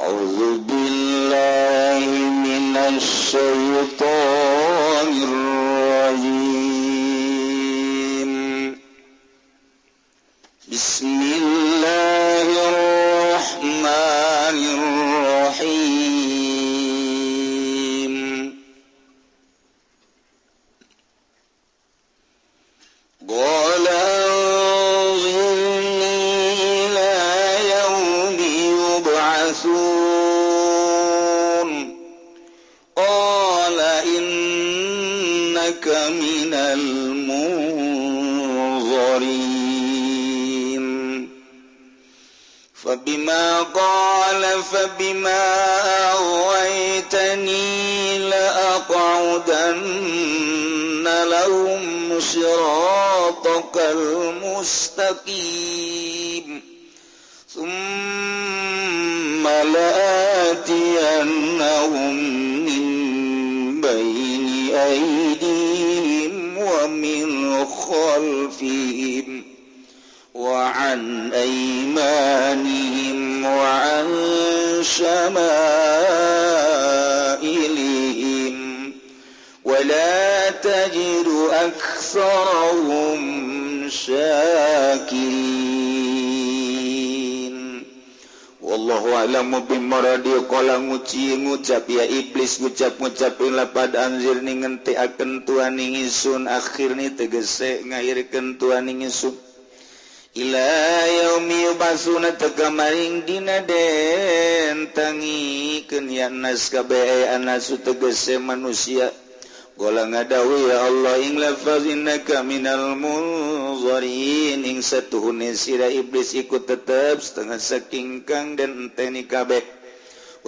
أعوذ بالله من الشيطان الرجيم بسم الله الرحمن الرحيم قال أنظرني إلى يوم يبعثون قال إنك من المنظرين فبما أغويتني لأقعدن لهم صراطك المستقيم ثم لآتينهم من بين أيديهم ومن خلفهم وعن أيمانهم وعن شمائلهم ولا تجد أكثرهم syakirin. Wallahu a'lamu bimaradi. Qala ngucap ya iblis ngucap-ngucapin lapad anzir ning ngentikaken tuan ing ingsun akhirni tegese ngairkeun tuan ing ingsun ila yaumi yubasuna tegamaring dina den tangikeun ya nas kabeh anasu tegese manusia. Qala ngadawi ya Allah ing lafaz innaka minal munzarin ing satuhune sira iblis ikut tetep setengah saking kang dan enteni kabeh.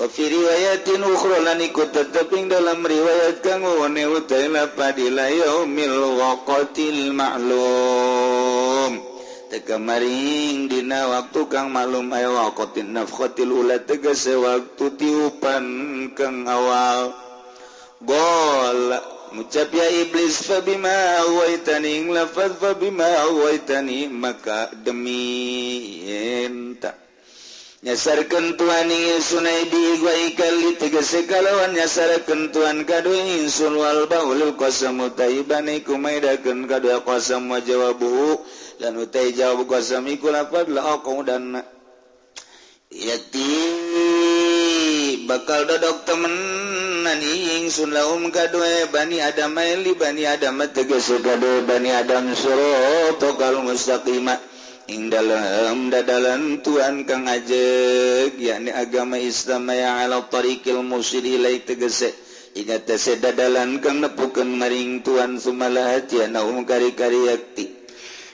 Wa fi riwayatin ukhra lan ikut tetep ing dalam riwayat kang wone utai lapadila yaumil waqatil ma'lum. Tegamaring dina waktu kang maklum aya waqatin nafkhatil ula tegese waktu tiupan kang awal. Qala ngucap ya iblis fabima awaitani lafaz fabima awaitani maka demi enta nyasarkeun tuan ingsun di gua ikali tegese kalawan nyasarkeun tuan kadu ingsun wal baulul qasamu taibani kumaidakeun kadu qasam wa jawabu lan utai jawab qasam iku lafaz la aqudan yati bakal dodok temenan ingsun lahum kadue bani adam li bani adam tegese kadue bani adam siratal mustaqima ing dalam dadalan tuan kang ajeg yakni agama Islam ya ala tariqil musil ilai tegese ingat tese dadalan kang nepukeun maring tuan sumalahati naum kari-kari yakti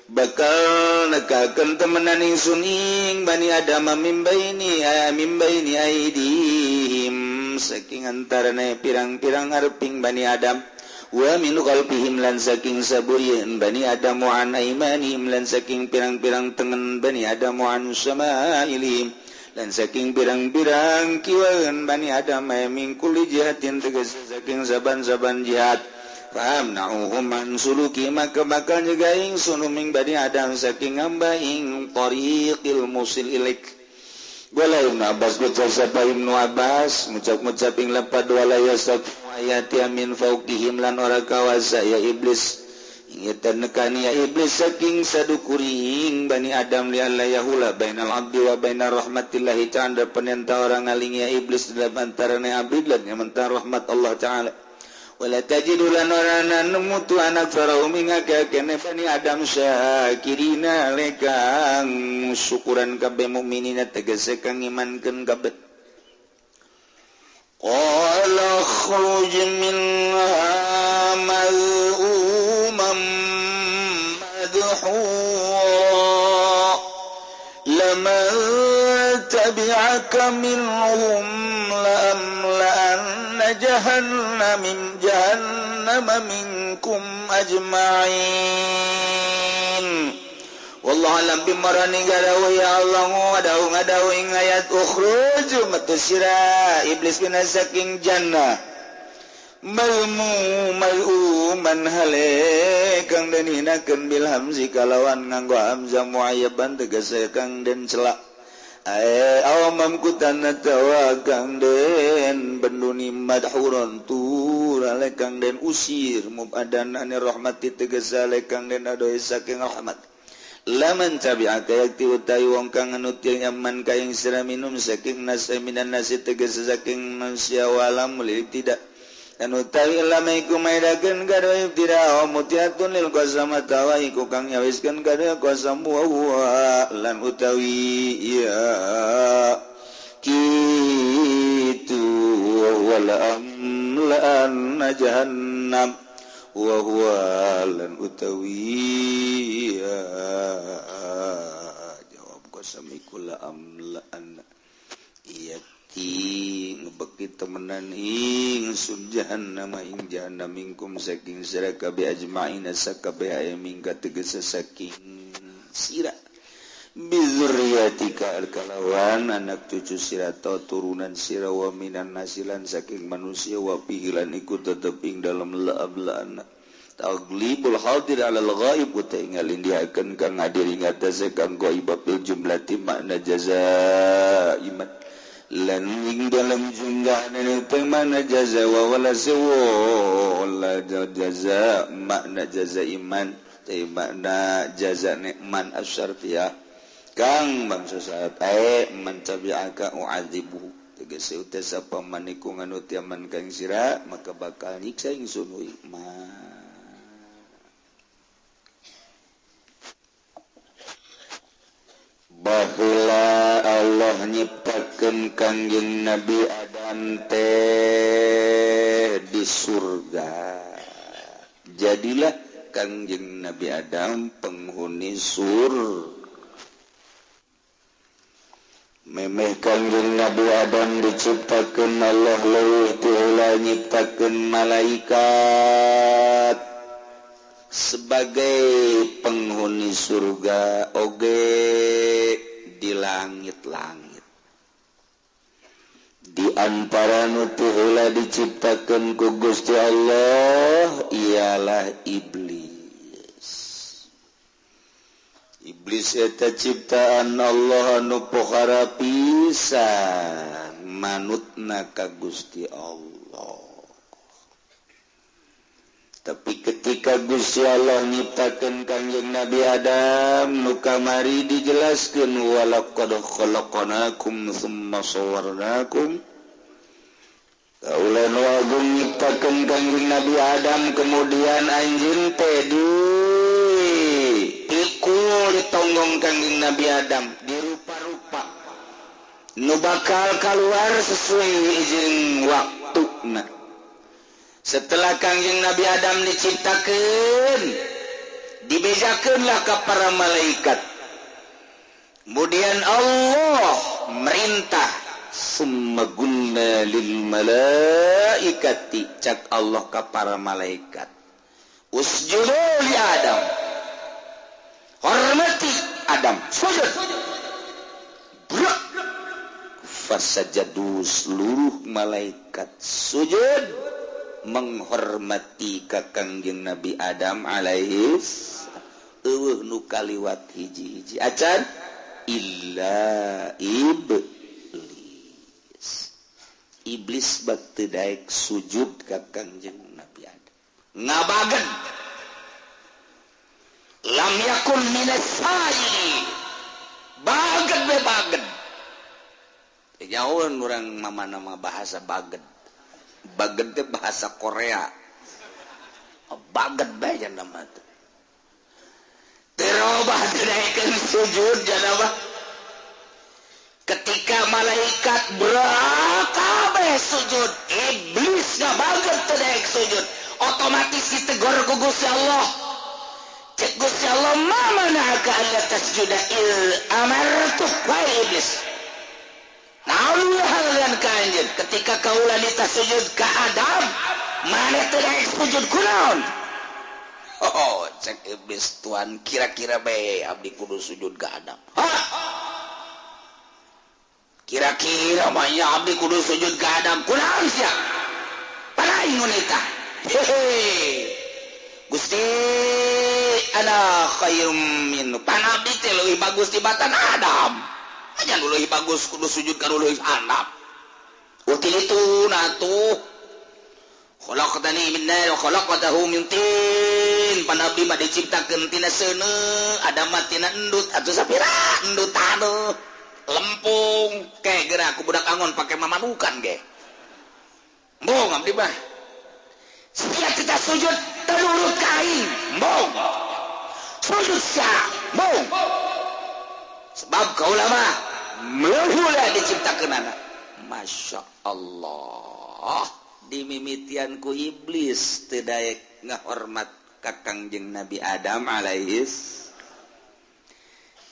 bakal nekakeun temenan ingsun ing bani adam mimbaini aidihim saking antarane pirang-pirang arping bani adam wa min qalbihim lan saking saburieun bani adam wa an aimanihim lan saking pirang-pirang tengen bani adam wa an samailihim lan saking pirang-pirang kieueun bani adam min kulli jihatin tegese saking saban-saban jihad paham na'uhum man suluki maka bakal nyegaing sunuming bani adam saking ambaing tariqil musil ilaik. Wala Ibnu Abbas ngucap sapa Ibnu Abbas ngucap ing lapad wala yasab ayati min fauqihim lan ora kawasa ya iblis ingatan nekani ya iblis saking sadukuring bani adam li alla yahula bainal abdi wa bainar rahmatillahi ta'ala penenta orang ngaling ya iblis dalam antarane abdi lan antara rahmat Allah taala. Wala tajidu lan orana nemu tu anak farau mingake kene bani adam syakirina lekang syukuran kabeh mukminina tegese kang imankeun kabeh. Qala khruj minha mal'umam madhura laman tabi'aka minhum la'amla'anna jahannama minkum ajma'in. Wallahu alam bimarani gadawa ya Allah ngadaw ing ayat ukhruj matusira iblis kana saking jannah mal'uman hale kang deninakeun bil hamzi kalawan nganggo hamzah muayyaban tegese kang den celak awamku tanah tawa kang den benduni madhuron tur ale kang den usir mubadan ane rahmati tegesa ale kang den adoe saking rahmat laman tabi'aka yakti utai wong kang anut yang nyaman kayang sira minum saking nasi minan nasi tegesa saking manusia walam lilik tidak anu tawi lamaiku maidakeun gadoe tidak mutiatun lil qasama tawa iku kang nyawiskeun gadoe qasam wa lan utawi ya kitu wala amlan jahannam wa huwa lan utawi ya jawab qasam iku la amlan iya ngebeki temenan ingsun jahannam ing jahannam minkum saking sira kabeh ajmain sakabeh aya mingga tegese saking sira bizurriyatika alkalawan anak cucu sira ta turunan sira wa minan nasilan saking manusia wa pihilan iku tetep ing dalem la'ablaan taglibul hadir alal ghaib utaingal indiakeun kang hadir ing atase kang ghaib bil jumlati makna jazaiman lan ing dalam jumlah itu mana jaza wa wala sewa wala jaza makna jaza iman tapi makna jaza nikman asyartiyah kang bangsa saat man tabi'aka u'adzibuhu tegese utas apa maniku nganut yaman kang sira maka bakal nyiksa ingsun iman bahwa Allah nyiptakeun kangjeng Nabi Adam teh di surga. Jadilah kangjeng Nabi Adam penghuni surga. Memeh kangjeng Nabi Adam diciptakeun Allah leuwih ti ulah nyiptakeun malaikat sebagai penghuni surga oge di langit-langit di antara nu heula diciptakeun ku Gusti Allah ialah iblis. Iblis eta ciptaan Allah anu pohara pisan manutna ka Gusti Allah. Tapi ketika Gusti Allah nyiptakeun kangjeng Nabi Adam nu kamari dijelaskeun walaqad khalaqnakum tsumma sawwarnakum kaulan wa agung nyiptakeun kangjeng Nabi Adam kemudian anjeun teh dipikul ditonggong kangjeng Nabi Adam dirupa-rupa nu bakal keluar sesuai izin waktuna. Setelah kangjeng Nabi Adam diciptakeun, dibejakeunlah ka para malaikat. Kemudian Allah merintah summa qulna lil malaikati cak Allah ka para malaikat. Usjudu li Adam. Hormati Adam. Sujud. Fasajadu seluruh malaikat sujud menghormati ka kangjeng Nabi Adam alaihis eueuh nu kaliwat hiji-hiji acan illa iblis bat teu daek sujud ka kangjeng Nabi Adam ngabagen lam yakun minas sajidin bagen be bagen nyaun urang mamana mah bahasa bagen baget teh bahasa Korea baget bae nama teh terobah dinaikkan sujud janabah ketika malaikat kabeh sujud iblis gak baget teh naik sujud otomatis ditegur ku Gusti Allah cek Gusti Allah mana'aka alla tasjuda amartu wa iblis. Naon halian kanjeun ketika kaula nita sujud ka Adam mane teu daek sujud kunaon oh cek iblis tuan kira-kira bae abdi kudu sujud ka Adam kira-kira mah abdi kudu sujud ka Adam kunaon sia panaing nita hehe Gusti ana khairum min panabdi teh leuwih bagus tibatan Adam aja leuwih bagus kudu sujud ka leuwih handap util itu natuh khalaqtani min nar wa khalaqtahu min tin panabi mah diciptakeun tina seuneu Adam mah tina endut atuh sapira endut tanu lempung kayak gerak aku budak angon pakai mamanukan ge mbong abdi mah setiap kita sujud terurut kain mbong sujud sia mbong sebab kaulama meulah diciptakeun anak masya Allah dimimitian ku iblis teu daek ngahormat ka Kangjeng Nabi Adam alaihis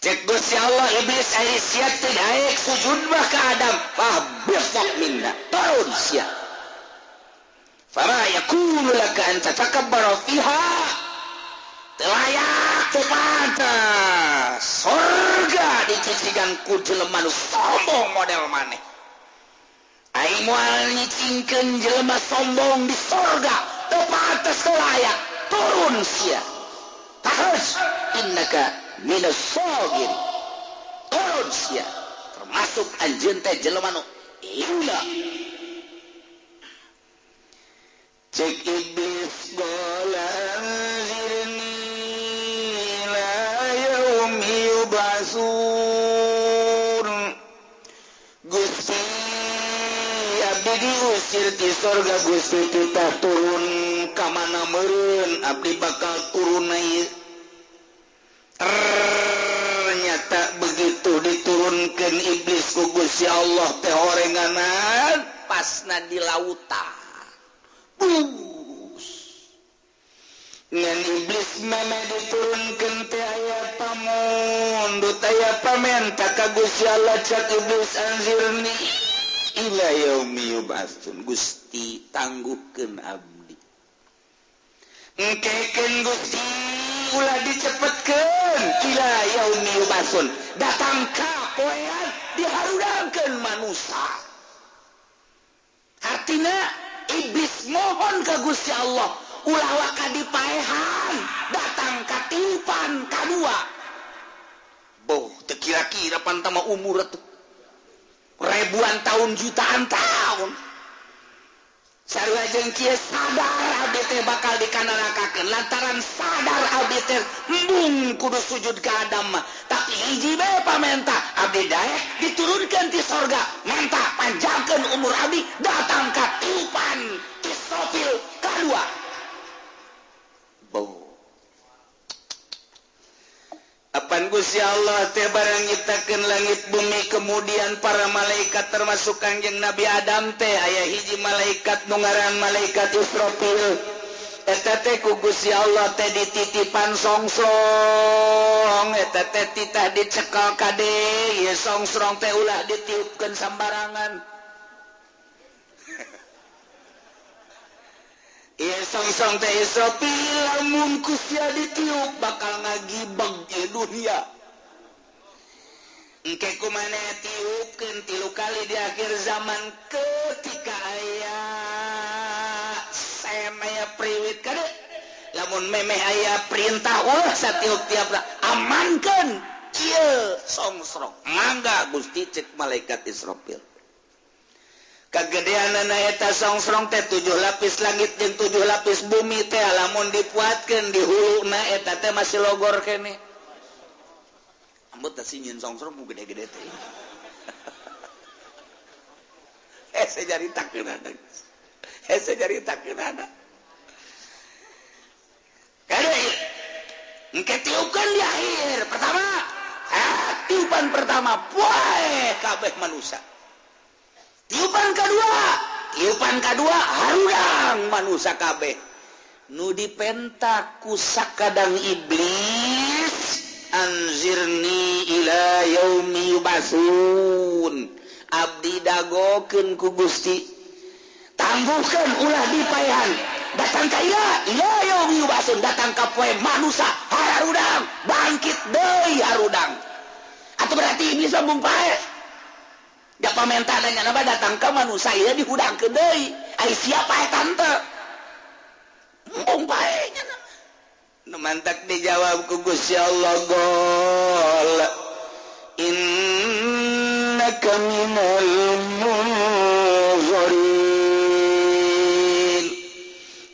cek Gusti Allah iblis ari sia teu daek sujud mah ka Adam fahbithok minna turun sia fama yakunu laka an tatakabbara fiha teu layak teu pantes surga dicicigan ku jelema nu sombong model maneh aing moal nyicingkeun jelema sombong di surga teu pantes teu layak turun sia tahus innaka minas sagir turun sia termasuk anjeun teh jelema nu iula cek iblis golan zirni la yaumi yubasun Gusti abdi diusir di sorga Gusti kita turun ka mana meureun abdi bakal turun ieu ternyata begitu diturunkeun iblis ku Gusti Allah teh horenganan pasna di lautan bus ngan iblis meme diturunkeun teh aya pamundut aya pamenta ka Gusti Allah cak iblis anzirni ila yaumi yub'atsun Gusti tangguhkeun abdi engkekeun Gusti ulah dicepetkeun ila yaumi yub'atsun datang ka poean diharudangkeun manusia artina iblis mohon ka Gusti Allah ulah waka dipaehan datang ka tiupan kadua boh teu kira-kira pantama umur atuh ribuan tahun jutaan tahun sarua jeung kieu sadar abdi teh bakal dikanarakakeun lantaran sadar abdi teh embung kudu sujud ka Adam mah tapi hiji bae pamenta abdi daek diturunkeun ti sorga menta panjangkeun umur abdi datang ka tiupan Israfil kadua bau apan Gusti Allah teh barang nyiptakeun langit bumi kemudian para malaikat termasuk Kangjeng Nabi Adam teh aya hiji malaikat nu ngaran malaikat Israfil eta teh ku Gusti Allah teh dititipan songsrong eta teh titah dicekel kade ieu songsrong teh ulah ditiupkeun sambarangan ieu songsrong teh Israfil lamun ku sia ditiup bakal ngagibeg di dunia engke kumaneh tiupkeun 3 kali di akhir zaman ketika aya aya priwit kade lamun memeh aya perintah ulah satiup tiapna amankeun ieu songsrong mangga Gusti cek malaikat Israfil kagedeanana eta songsrong teh 7 lapis langit jeung 7 lapis bumi teh lamun dipuatkeun di huluna eta teh masih logor keneh ambut teh sinyeun songsrong mu gede-gede teh sejaritakeun ada sejaritakeun kade engke tiupkeun di akhir pertama tiupan pertama poe kabeh manusia tiupan kedua harudang manusia kabeh nu dipenta ku sakadang iblis anzirni ila yaumi yub'atsun abdi dagokeun ku Gusti tangguhkeun ulah dipaehan datang ka ila yaumi yub'atsun datang ka poe manusia harudang bangkit deui harudang atuh berarti iblis lambung pae da pamentana napa datang ka manusia ieu dihudangkeun deui ai siapa eta teh embung bae nya nu mantak dijawab ku Gusti Allah gol innaka minal munzirin.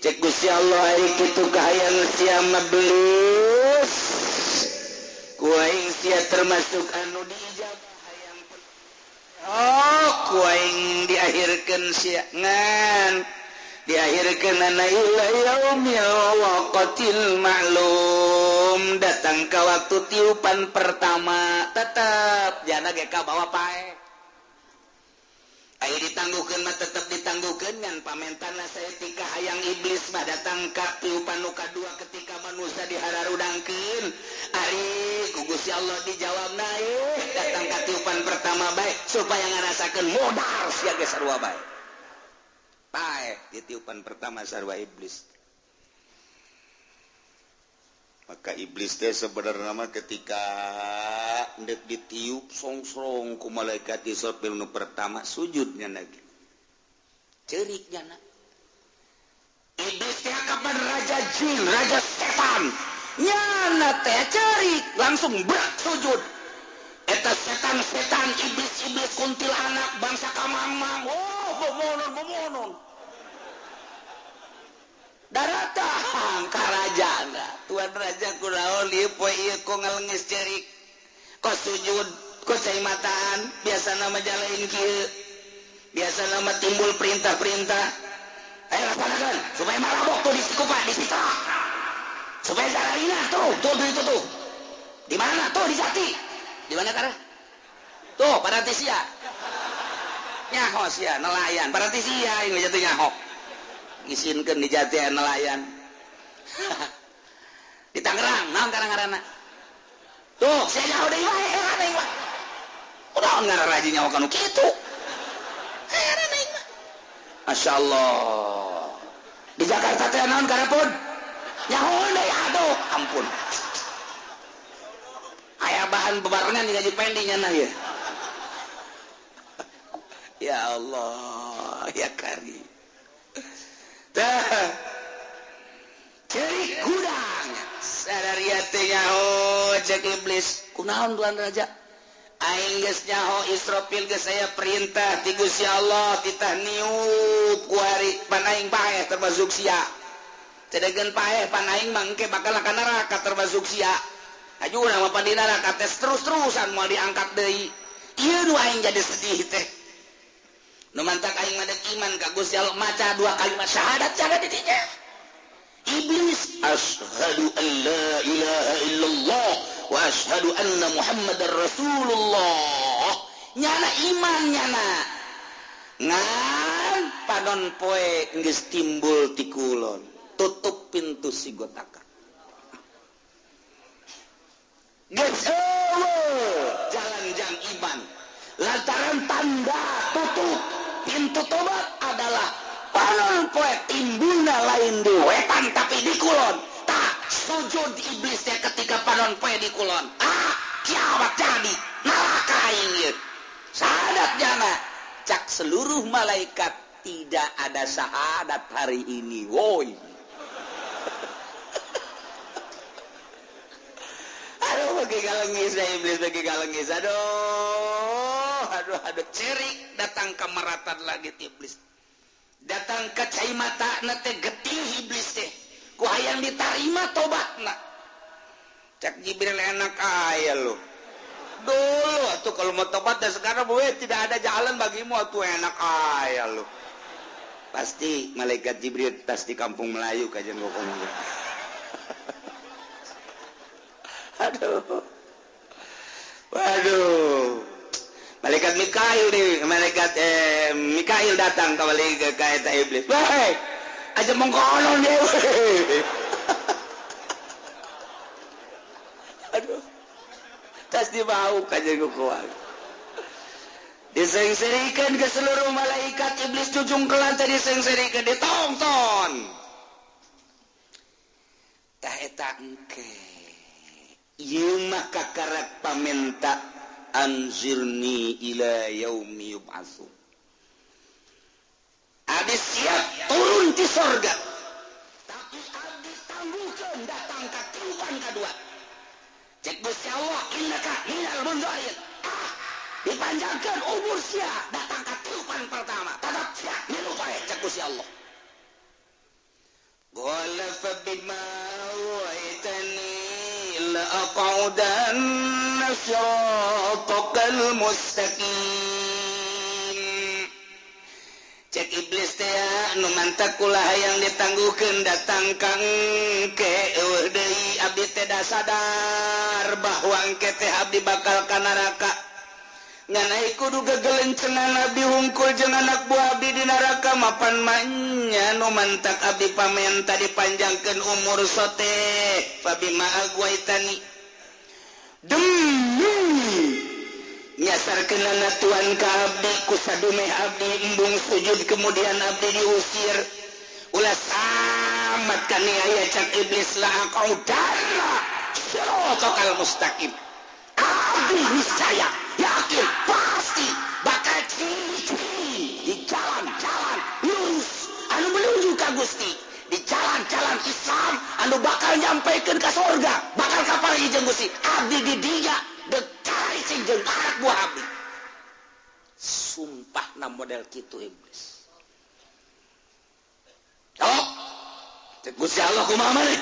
Cek Gusti Allah ari kitu kahayang sia mablis. Ku aing sia termasuk anu diijabah hayang. Oh, ku aing diakhirkeun sia ngan. Diakhirkeun ana ila yaumil waqtil ma'lum, datang ka waktu tiupan pertama tetep jana ge ka bawa pae. Aya ditangguhkeun mah tetep ditangguhkeun ngan pamentana saeutik hayang iblis mah datang ka tiupan nu kadua ketika manusia dihararudangkeun. Ari ku Gusti Allah dijawabna datang ka tiupan pertama bae supaya ngarasakeun modal sia ge sarua bae. Pae di tiupan pertama sarwa iblis. Maka iblis teh sebenarnya mah ketika ndek ditiup songsrong ku malaikat Israfil nu pertama sujudnya lagi. Ceuriknya na. Iblis teh kapan raja jin, raja setan. Nyana teh ceurik langsung berat sujud. Eta setan-setan iblis-iblis kuntilanak bangsa kamangmang. Oh, bomonon. Daratang karajana. Tuan raja kunaon ieu poe ieu ko ngalengis cerik. Ko sujud, ko cai mataan, biasa nama jalain kieu. Biasa nama timbul perintah-perintah. Ayo laksanakeun supaya marabok tuh di kupa di pita. Supaya jalanina tuh itu tuh. Di mana tuh di Jati? Di mana karena? Tuh, paratisia. Nyaho sia nelayan, paratisia ini jatuh nyaho. Ngisinkeun di Jati nelayan. Di Tangerang, naon karang-karana? Tuh, sia nyaho deui wae, deui wae. Kunaon ngaran raji nyaho kanu kitu? Heran aing mah. Masyaallah. Di Jakarta teh naon karepun? Nyaho deui aduh, ampun. Aya bahan bebarengan di gaji pendingnya nah ya. Ya Allah, ya Karim. Tah. Cerik gudang. Sadariat teh nyaho cek iblis. Kunaon Tuan Raja? Aing geus nyaho Israfil geus aya perintah ti Gusti Allah titah niup ku hari pan aing paeh termasuk sia. Cedegeun paeh pan aing mah engke bakal ka neraka termasuk sia. Ajuna mah pandina neraka tes terus-terusan moal diangkat deui. Ieu nu aing jadi sedih teh. Nu mantak aing madeg iman ka Gusti Allah maca dua kalimat syahadat jaga di dinya. Iblis asyhadu an la ilaha illallah wa asyhadu anna muhammadar rasulullah. Nyana iman nyana. Ngan padon poe geus timbul ti kulon. Tutup pintu si gotaka. Geus jalan jam iman. Lantaran tanda tutup pintu tobat adalah panon poe timbulna lain di wetan tapi di kulon. Tak sujud iblisnya ketika panon poe di kulon. Kiamat jadi neraka inggit. Syahadat jana cak seluruh malaikat tidak ada syahadat hari ini. Woi. Aduh bagi kalengis iblis bagi kalengis. Aduh cerik datang ke meratan lagi iblis. Datang ke cai mata nate getih iblis teh. Ku hayang ditarima tobatna. Cak Jibril enak aya lo. Dulu atuh kalau mau tobat dan sekarang tidak ada jalan bagimu atuh enak aya lo. Pasti malaikat Jibril tas di kampung Melayu kajian ngomong. Aduh. Waduh. Malaikat Mikail datang ke malaikat eta iblis. Weh, aja mengkonon dia. Aduh. Tas dibau kajian kukuan. Diseng-serikan ke seluruh malaikat iblis jujung ke lantai diseng-serikan ditongton. Tah eta engke. Ieu mah kakarak pamenta anzirni ila yaumi yub'atsu. Abdi siap turun di sorga. Tapi abdi tangguhkeun datang ka tiupan kadua. Cek Gusti Allah innaka minal munzirin. dipanjangkeun umur sia datang ka tiupan pertama tatap sia minum bae cek Gusti Allah qala fa bima waitani la aqaudanna siratal mustaqim cek iblis teh anu mantap kulah hayang ditangguhkeun datang ka engke deui abdi teh da sadar bahwa engke teh abdi bakal ka neraka nganai kudu gegelencengan abdi hungkul jeung anak buah abdi di neraka mapan manya nu mantap abdi pamenta dipanjangkeun umur sote fabima agwaitani demi nyasarkeun Tuhan ka abdi ku sadumeh abdi embung sujud kemudian abdi diusir ulah samat kani aya cak iblis la aqaudanna siratal mustaqim abdi niscaya yakin pasti bakal di jalan-jalan lurus anu menuju ka Gusti di jalan-jalan Islam anu bakal nyampekeun ka surga bakal kaparangi jeung Gusti abdi di dinya dekari cing jeung anak buah abdi sumpahna model kitu iblis oh cek Gusti Allah kumaha maneh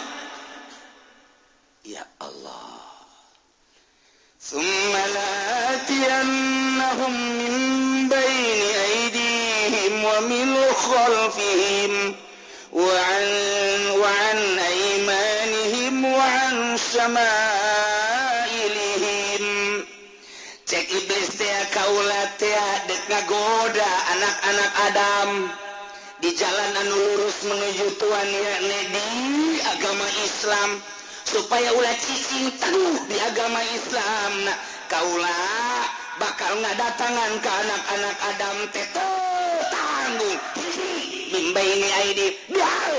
ya Allah ثم لآتينهم من بين أيديهم ومن خلفهم وعن أيمانهم وعن شمائلهم cek iblis teh kaula teh dek ngagoda anak-anak Adam di jalan anu lurus menuju Tuhan yakni di agama Islam supaya ulah cicing teguh di agama Islam nah, kaulah bakal ngadatangan ke anak-anak Adam teh tanggung mimbaini aidi biar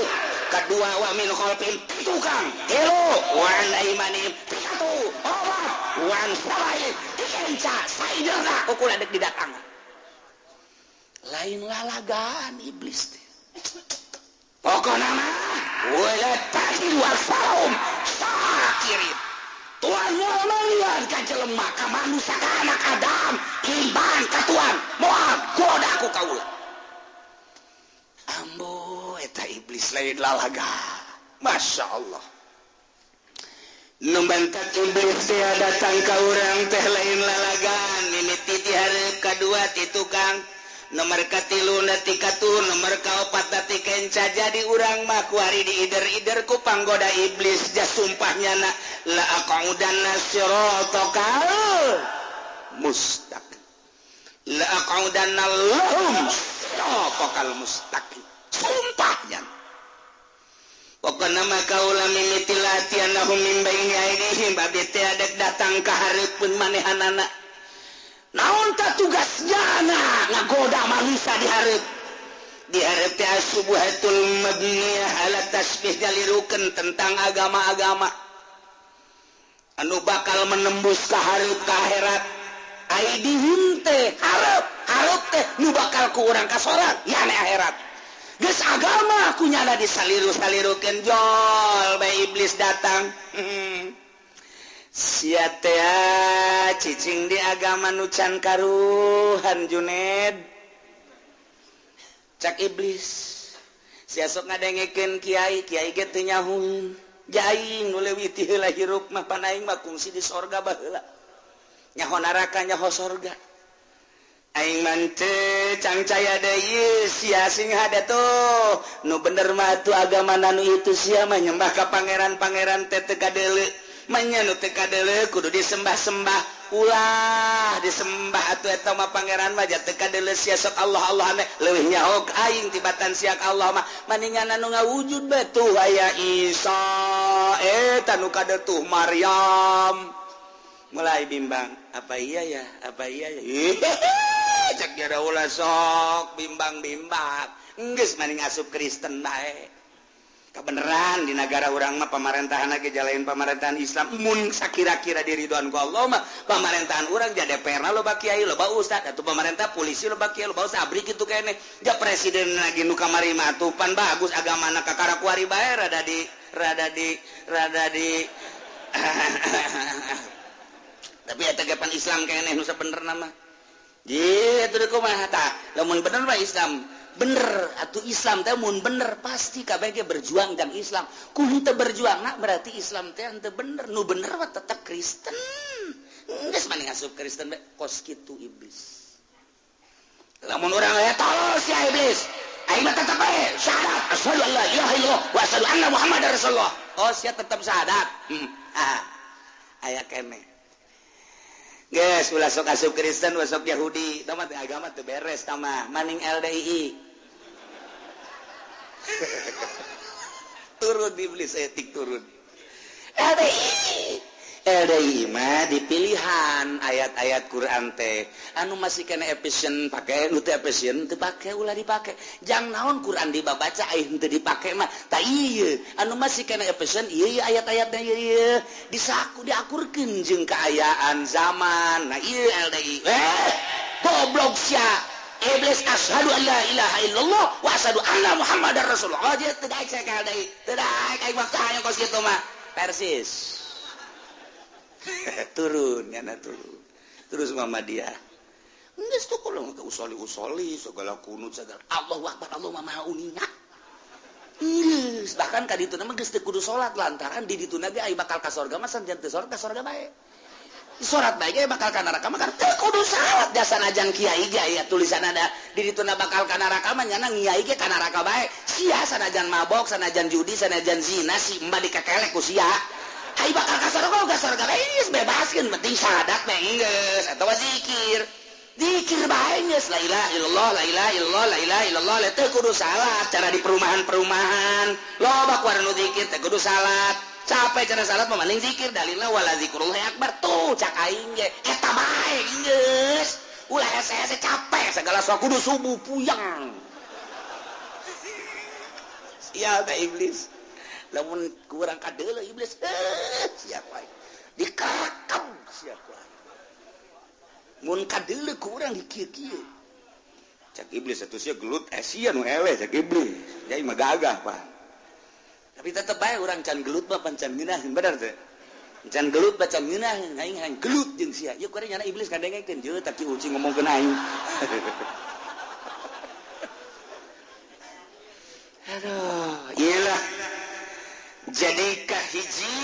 kedua wa min khalfin tukang elo wa an aimanim piatu obat wa an sabain dikenca saidana ukul adek didatangan lain lalagan iblis teh pokokna mah wala tahidu asfarum sakirin Tuhan mau melihat ka jelema ka manusia ka anak Adam iman ka Tuhan moal goda ku kaula ambo eta iblis lain lalaga Masya Allah nu bantat iblis teh datang ka urang teh lain lalagan mimiti di hareup kadua ti tukang nomor katilu nati katu nomor kaopat nati kenca jadi urang mah kuari diider-ider ku panggoda iblis ja sumpahnya na la aqaudanna siratal mustaqim la aqaudanna lahum siratal mustaqim sumpahnya pokona mah kaula mimiti latihanahum min baini aidihim abdi teh adek datang ka hareupeun manehanana naon tak tugasnya ngagoda manusia di hareup teh subuhatul mabniyah ala tasbih dalirukeun tentang agama-agama anu bakal menembus ka hareup ka akhirat aidihim teh hareup teh nu bakal ku urang ka sorat yane akhirat geus agama kunyana disaliru-salirukeun jol bae iblis datang sia teh cicing di agama nu can karuhan Juned cak iblis sia sok ngadengekeun kiai ge teu nyahoeun jaing nu leuwih ti heula hirup mah panaing mah kungsi di sorga baheula nyaho neraka nyaho sorga aing mah teu cangcaya deui sia sing hade tuh nu bener mah tu agama nu itu sia mah nyembah ka pangeran-pangeran teh teu kadeuleu manya nu teh kadeuleu kudu disembah-sembah ulah disembah atuh eta mah pangeran mah ja teu kadeuleu sia sok Allah mah leuwih nyaho aing tibatan siak Allah mah maningan anu ngawujud batuh aya Isa eta nu kadeutuh Maryam mulai bimbang apa iya ya cak dia ulah sok bimbang-bimbang geus maning asup Kristen bae kebenaran di negara orang mah pemerintahan lagi jalain pemerintahan Islam mun sakira-kira diridhoan ku Allah mah pemerintahan orang jadi DPR loba kiai loba ustad atuh pemerintah polisi loba kiai loba ustad abri kitu keneh ja presiden lagi nu kamari mah atuh pan bagus agamana kakarakuari bae rada di tapi eta gepan Islam keneh nu sabenerna mah Gitu deh kumaha tah. Lamun bener mah Islam. Bener atuh Islam teh mun bener pasti kabeh ge berjuang jang Islam. Kudu teu berjuang nah berarti Islam teh teu bener. Nu bener mah tetep Kristen. Geus mani ngasup Kristen bae kos kitu iblis. Lamun urang aya tolol si iblis. Aing mah tetep bae syahadat asyhadu an la ilaha illallah wa asyhadu anna muhammadar rasulullah. Oh sia tetep syahadat. Aya keneh. Geus ulah sok asup Kristen ulah sok Yahudi, tah mah agama teu beres tah mah. Maning LDI. Turun iblis etik turun. LDI mah dipilihan ayat-ayat Quran teh anu masih kena efisien pake nu teu efisien teu pake ulah dipake. Jang naon Quran dibaca aya teu dipake mah tah ieu anu masih kena efisien ieu ayat-ayatna ieu disaku diakurkeun jeung kaayaan zaman. Nah ieu LDI goblok sia iblis asyhadu an la ilaha illallah wa asyhadu anna muhammadar rasulullah. Oh dia teu daek saya ka LDI teu daek aing mah hayang kos kitu mah persis. Turun nyana turun terus Muhammadiyah geus tuh kalau ke usoli segala kunut segala Allahu akbar Allahu maha uninga geus bahkan ka ditu mah geus teu kudu salat lantaran di ditu ge aya bakal ka surga mah sanjan teu salat ka surga bae salat bae ge bakal ka neraka mah kan teu kudu salat jasa najan kiai ge aya tulisan ada di ditu bakal ka neraka mah nyana kiai ge ka neraka bae sia sanajan mabok sanajan judi sanajan zina si emba dikekelek ku sia ai bakal ka surga geus bebaskeun penting syahadat mah geus atawa zikir bae geus la ilaha illallah la ilaha illallah la ilaha illallah teu kudu salat cara di perumahan loba ku anu zikir teu kudu salat capek cara salat mah mending zikir dalilna wala zikrullahi akbar tuh cak aing ge eta bae geus ulah hese-hese capek segala sok kudu subuh puyang sia teh iblis lamun kurang kadeuleu iblis siapa dikakam siapa mun kadeuleu kurang dikieu-kieu cak iblis atuh sia gelut sia nu eleh cak iblis jadi mah gagah Pak tapi tetep bae urang can gelut mah pan can ngeunaheun bener teh can gelut bacan ngeunaheun aing hang gelut jeung sia ieu kuring nyana iblis kadengekeun jeuh tapi ucing ngomongkeun aing aduh iyalah jadikah hiji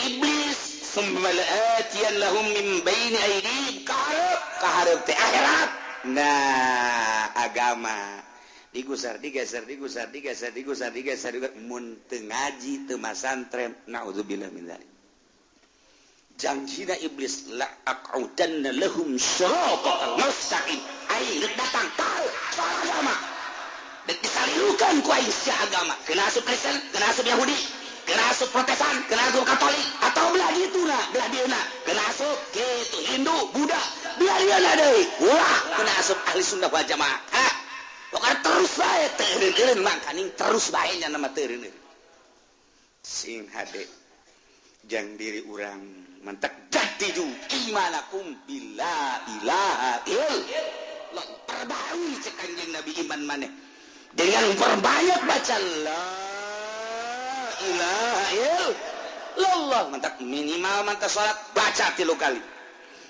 iblis summalatian lahum min baini aydihim kaharep teh akhirat. Nah agama digusar digeser mun teu ngaji teu masantren naudzubillah min dzalik janjina iblis la aqudanna lahum siratal mustaqim ai datang tahu soal agama dan disalirukan ku aing sia agama kena asup Kristen kena asup Yahudi kena asup Protestan kena asup Katolik atau belah dituna belah dieuna kena asup kitu Hindu Buddha belah dieuna deui ulah kena asup ahli sunnah wal jamaah pokoknya terus bae teureun mangkaning terus bae nya nama teureun sing hade jang diri urang mantak jadidu imanakum bila ilaha illallah perbarui cek kanjeng Nabi iman maneh dengan perbanyak baca la ilaha illallah mantap minimal mantap salat baca 3 kali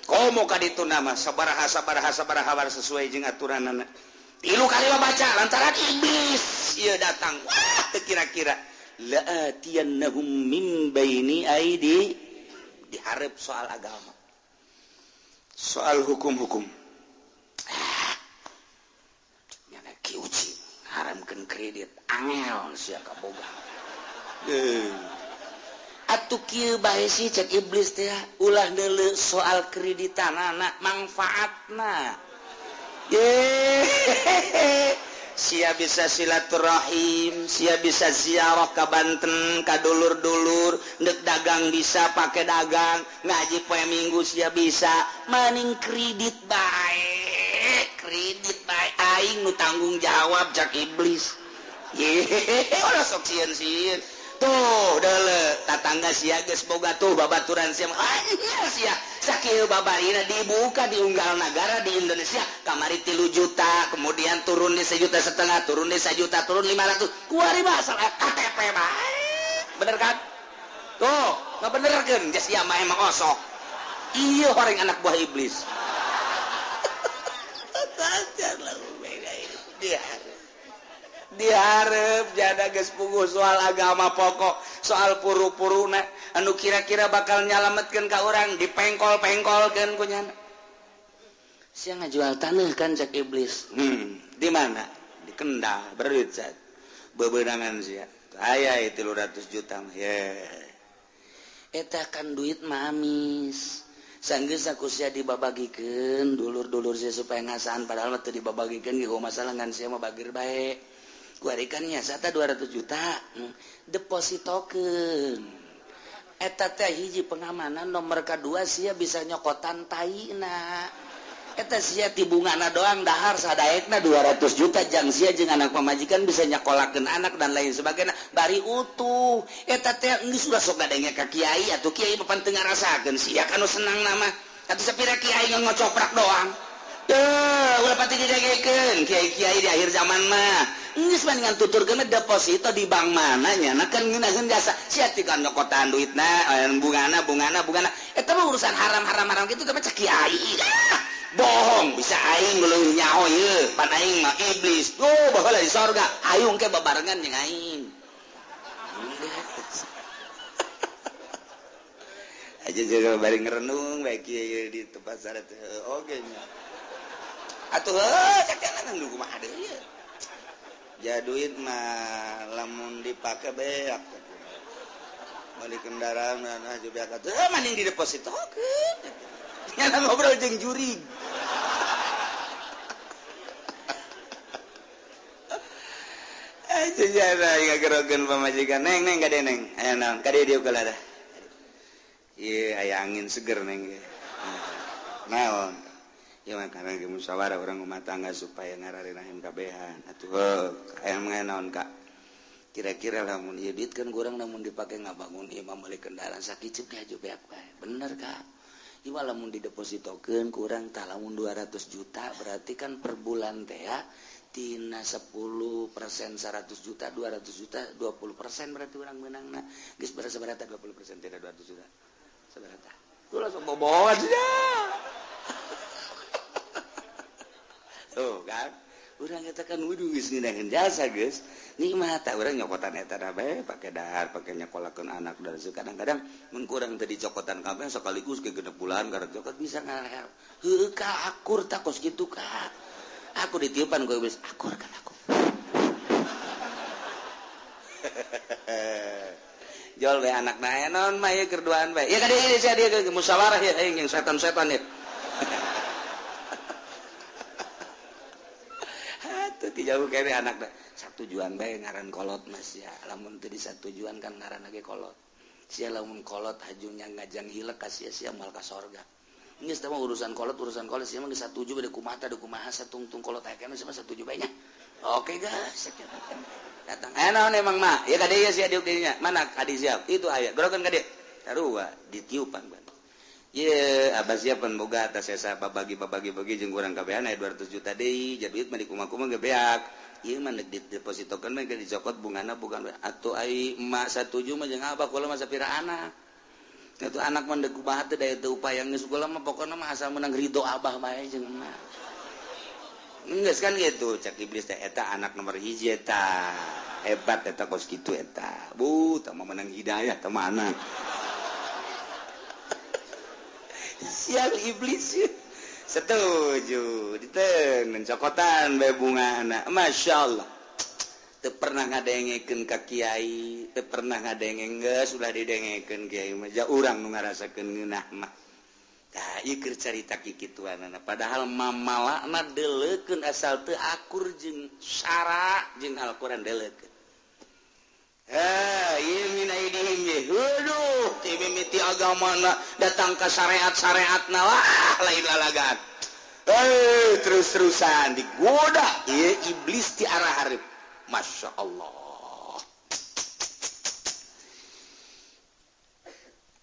komo ka ditu nama sabaraha sesuai jeung aturanana 3 kali baca lantaran iblis ieu datang wah teu kira-kira la atiyannahum min baini aidi dihareup soal agama soal hukum-hukum nyana ki uji haramkeun kredit angel sia kaboga atuh kieu bae sih cek iblis teh ulah deuleu soal kreditanana manfaatna sia bisa silaturahim sia bisa ziarah ka Banten ka dulur-dulur neuk dagang bisa pake dagang ngaji poe Minggu sia bisa maning kredit bae aing nu tanggung jawab cak iblis ora sok sieun tuh deuleu tatangga sia geus boga tuh babaturan sia sia sakieu babarina dibuka di unggal nagara di Indonesia kamari 3 juta kemudian turun di 1,5 juta turun di 1 juta turun 500 kuari basal KTP bae bener kan tuh ngabenerkeun geus ieu mah emang osok ieu horeng anak buah iblis diharap jada geus puguh soal agama pokok soal puru-puruna anu kira-kira bakal nyalametkeun ka urang dipengkol-pengkolkeun ku nyana sia ngajual taneuh kan cek iblis di mana di Kendal berit cat bebeunangan sia aya 300 juta mah ye eta kan duit mamis sanggeus aku sia dibabagikeun dulur-dulur sia supaya ngasaan padahal mah teu dibabagikeun ge masalah ngan sia mah bagir bae kuarikannya sata 200 juta depositokeun eta teh hiji pengamanan nomor kadua sia bisa nyokotan taina eta sia ti bungana doang dahar sadaekna 200 juta jang sia jeung anak pamajikan bisa nyakolakeun anak dan lain sebagainya bari utuh eta teh geus ulah sok gadenge ka kiai atuh kiai papan teu ngarasakeun sia kanu senang nama atuh sapira kiai ngocoprak doang ulah pati didagekeun kiai-kiai di akhir zaman mah geus bandingan tuturkeun deposito di bank mana nya na kan ngeunaheun jasa sia ti kan nyokotan duitna bungana eta mah urusan haram kitu teh mah cek kiai bohong bisa aing geuleuh nyaho ieu pan aing mah iblis baheula di sorga hayung ke babarengan jeung aing aja juga bari ngerenung bae kieu di tempat saret oge nya atuh cak nu kumaha deui ieu ja duit mah lamun dipake beak balik kendaraan nah juga beak atuh maning di depositokeun nyana ngobrol jeung jurig aja jana ngagerokeun pamajikan neng gade neng aya naon kade dieu kala dah ieu aya angin seger neng naon ieu mah kana ge musyawarah urang rumah tangga supaya ngararenaheun kabehan atuh aya naon Kak kira-kira lamun ieu duit kan urang lamun dipake ngabangun ieu mah meuli kendaraan sakicep ge aju beak bae bener Kak ieu lamun didepositokeun ku urang tah lamun 200 juta berarti kan per bulan teh ya tina 10% 100 juta 200 juta 20% berarti urang meunangna geus berapa 20% tina 200 juta sabarata ulah sok boboan ya tuh kan urang eta kan wudu geus ngeunaheun jasa geus nikmat tah urang nyokotan eta bae pake dahar pake nyokolakeun anak dan kadang-kadang mun kurang teh dicokotan kabeh sakaligus ke 6 bulan karek cokot bisa ngarehel heuh Kak akur tah kos kitu Kak aku ditiupan ku iblis akur kan aku jual bae anakna naon mah ieu keur duaan bae ya kade ieu sia dia musyawarah ya jeung setan-setan ya jauh kene anak satujuan bae ngaran kolot mas ya lamun teu disatujuan kan ngaran lagi kolot sia lamun kolot hajunya ngajang hilek ka sia-sia moal ka sorga geus teh mah urusan kolot sia mah geus satuju bade kumaha da kumaha satungtung kolot aya kana sia mah satuju bae nya oke guys datang naon emang mah ya kade ya sia diuk dinya mana kadi siap itu aya gorokeun kade sarua ditiupan ban ye abah siapan boga atas esa babagi jeung urang kabehan aya 200 juta deui jadi duit mah di kumaha ge beak ieu mah depositokeun mah ge dicokot bungana bukan atuh ai emak satuju mah jeung abah kula mah sapira anak atuh anak mah deuk kumaha teh daya teu upaya geus kula mah pokona mah asal menang ridho abah bae jeung emak geus kan gitu cak iblis teh eta anak nomor 1 eta hebat eta kos kitu eta tah mah menang hidayah teh mana sial iblis ya. Setuju diteun cokotan bae bungana masyaallah teu pernah ngadengekeun ka kiai teu pernah ngadenge geus ulah didengekeun kiai mah ja urang nu ngarasakeun ngeunah mah tah ieu keur carita kikituanana padahal mamalana deuleukeun asal teu akur jeung syara jeung Al-Qur'an deuleukeun ieu mina idihim ye heuduh ti mimiti agamana datang ka syariat-syariatna wah lain lalagan terus-terusan digoda ieu iblis ti arah hareup masyaallah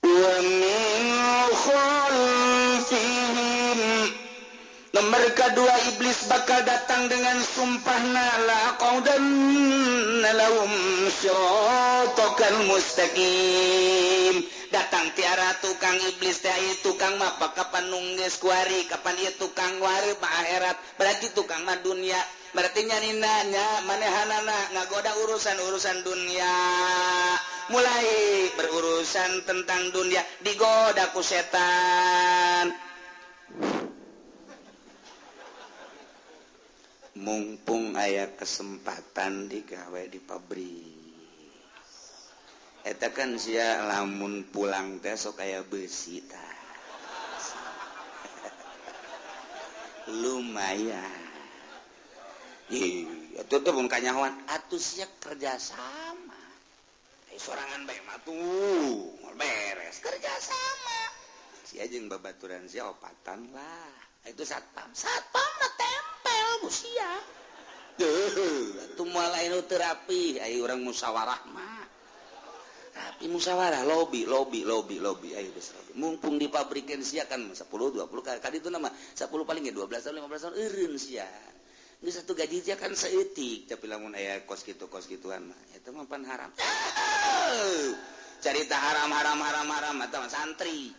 wa min khalfihim nomor kedua iblis bakal datang dengan sumpahna la qaudan lahum siratal mustaqim datang tiara tukang iblis teh tukang mah kapan nungges kuari kapan ieu tukang wari akhirat berarti tukang mah dunia berarti nyaninanya manehanana ngagoda urusan dunia mulai berurusan tentang dunia digoda ku setan mumpung aya kesempatan digawe di pabrik eta kan sia lamun pulang teh sok aya besi tah lumayan itu tuh pun kanyawan atuh sia kerjasama sorangan bae mah tuh beres kerjasama sia jeung babaturan sia opatan lah itu satpam mah tempel bu sia atuh moal lain terapi aya urang musyawarah mah tapi musyawarah lobby ayo geus mumpung di pabrikan sia kan 10 20 kali itu nama 10 paling ge 12 tahun 15 tahun eureun sia geus satu gaji sia kan saeutik tapi lamun aya kos gituan mah eta mah pan haram carita haram eta mah santri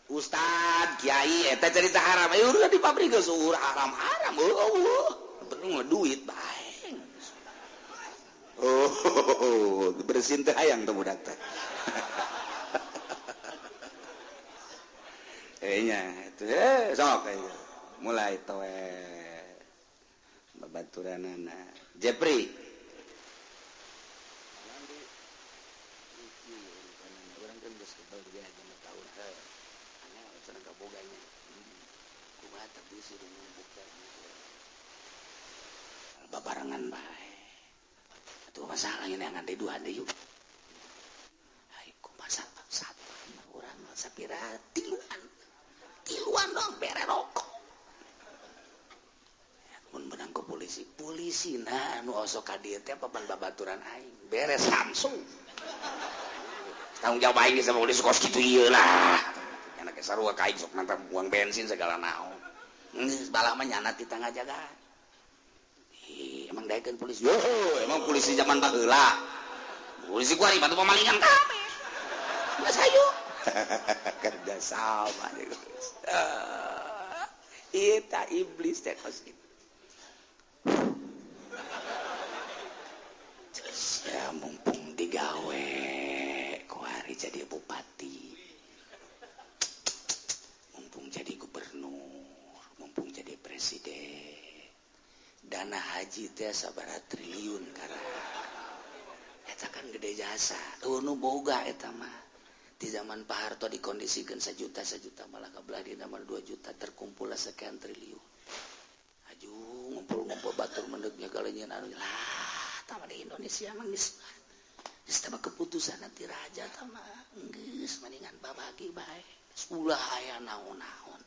ustad kiai eta carita haram ayo udah di pabrik geus haram bener duit bae oh bersin teh hayang teh budak teh kayaknya itu sok mulai towe babaturanana Jepri orang kan geus kebal dia aja tahun ane cenah kaboganya kumaha tapi sih buka babarengan bae tuh masalahnya yang ada dua ada yuk ayo kumaha satu urang sapira tiluan dong bere rokok mun benang ke polisi nah nu osok ka dieu teh papan babaturan aing beres langsung tanggung jawab aing sama polisi kos kitu ieu lah nya ke sarua ka aing sok nantang buang bensin segala naon geus balah mah nyana ti tangga jagaan emang daekeun polisi emang polisi zaman baheula polisi kuari batu pamalingan kabeh geus hayu kerja sama geus eta iblis teh kos kitu ya mumpung digawe kuari jadi bupati mumpung jadi gubernur mumpung jadi presiden dana haji teh sabaraha triliun karena eta kan gede jasa nu boga eta mah di zaman Pak Harto dikondisikan sejuta malah kabelah di zaman 2 juta terkumpul sekian triliun aju ngumpul batur mendeknya kalenyeun anu lah tama di Indonesia mah geus tama keputusan nanti raja tama geus mendingan babagi bae ulah aya naon-naon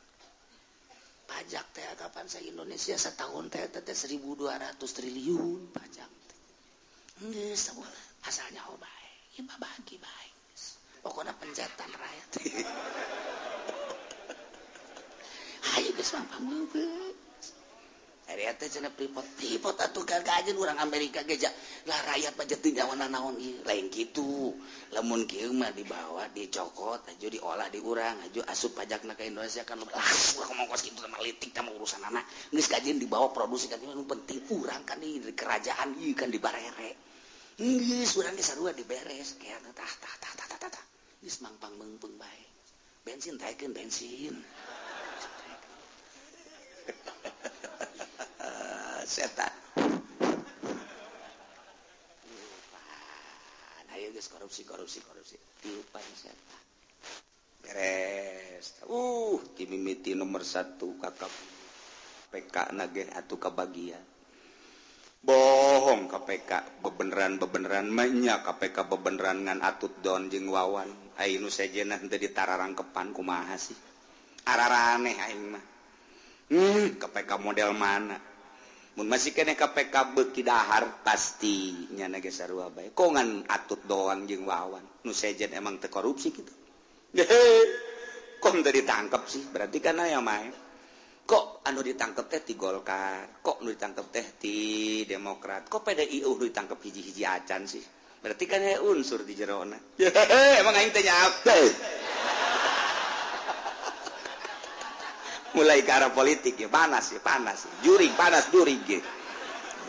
pajak teh kapan sa Indonesia setahun teh 1.200 triliun pajak geus asalnya bae ieu babagi bae pokoknya pencetan rakyat ayo geus mampang hari eta cenah Freeport atuh gagajeun urang Amerika geja lah rakyat pajak teu nyawana naon ieu lain kitu lamun kieu mah dibawa dicokot aju diolah di urang aju asup pajakna ka Indonesia kan lah urang ngomong kos kitu mah litik tah urusanana geus kajeun dibawa produksi kan nu penting urang kan di kerajaan ieu kan dibarere geus urang ge sarua diberes kaya tah geus mangpang meungpeung bae bensin taekeun bensin setan ayo guys korupsi tiupan setan beres timimiti nomor 1 kakak PK nage atuh kabagian bohong KPK bebeneran menya KPK bebeneran ngan atut don jeung wawan aing nu sejenna henteu ditararangkepan kumaha sih araraneh aing mah KPK model mana mun masih kene KPK beuki dahar pasti nya ge sarua bae kok ngan atut doang jeung wawan nu sejen emang teu korupsi kitu kok teu ditangkep sih berarti kan aya main kok anu ditangkep teh ti Golkar kok nu ditangkep teh ti Demokrat kok PDI ditangkep hiji-hiji acan sih berarti kan ya unsur di jerona. Emang aing teh nyaap. Mulai ke arah politik ya panas. Juring panas juring ge.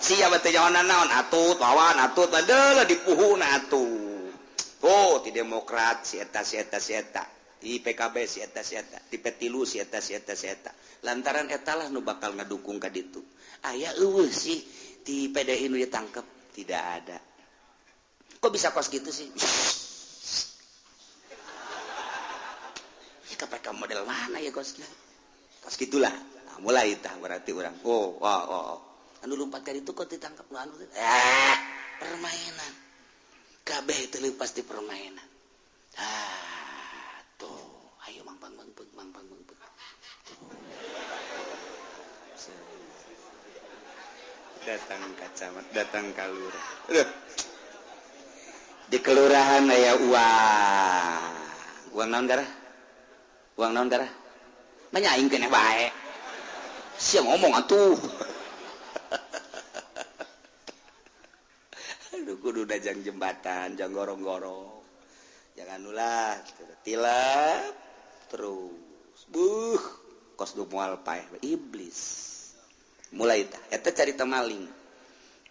Sia teh nyaona naon atut lawan atut adalah dipuhuna atuh. Oh, ti Demokrat si eta. Di PKB si eta. Di Petilu si eta. Lantaran eta lah nu bakal ngadukung ka ditu. Aya eueuh sih di PDI nu ditangkep tidak ada. Kok bisa kos gitu sih? KPK model mana ya kos gitu? Kos gitulah. Nah, mulai tah berarti orang. Oh. Anu lompat ka ditu kok ditangkap anu. Permainan. Kabeh itu pasti permainan. Tuh, ayo mang. Datang kacamat, datang kalurah. Di kelurahan aya uang naon garah? Menyaing kene bae. Sia ngomong atuh. Aduh kudu dajang jembatan, jang gorong-gorong. Jangan ulah tilap terus. Kos du moal paeh iblis. Mulai eta carita maling.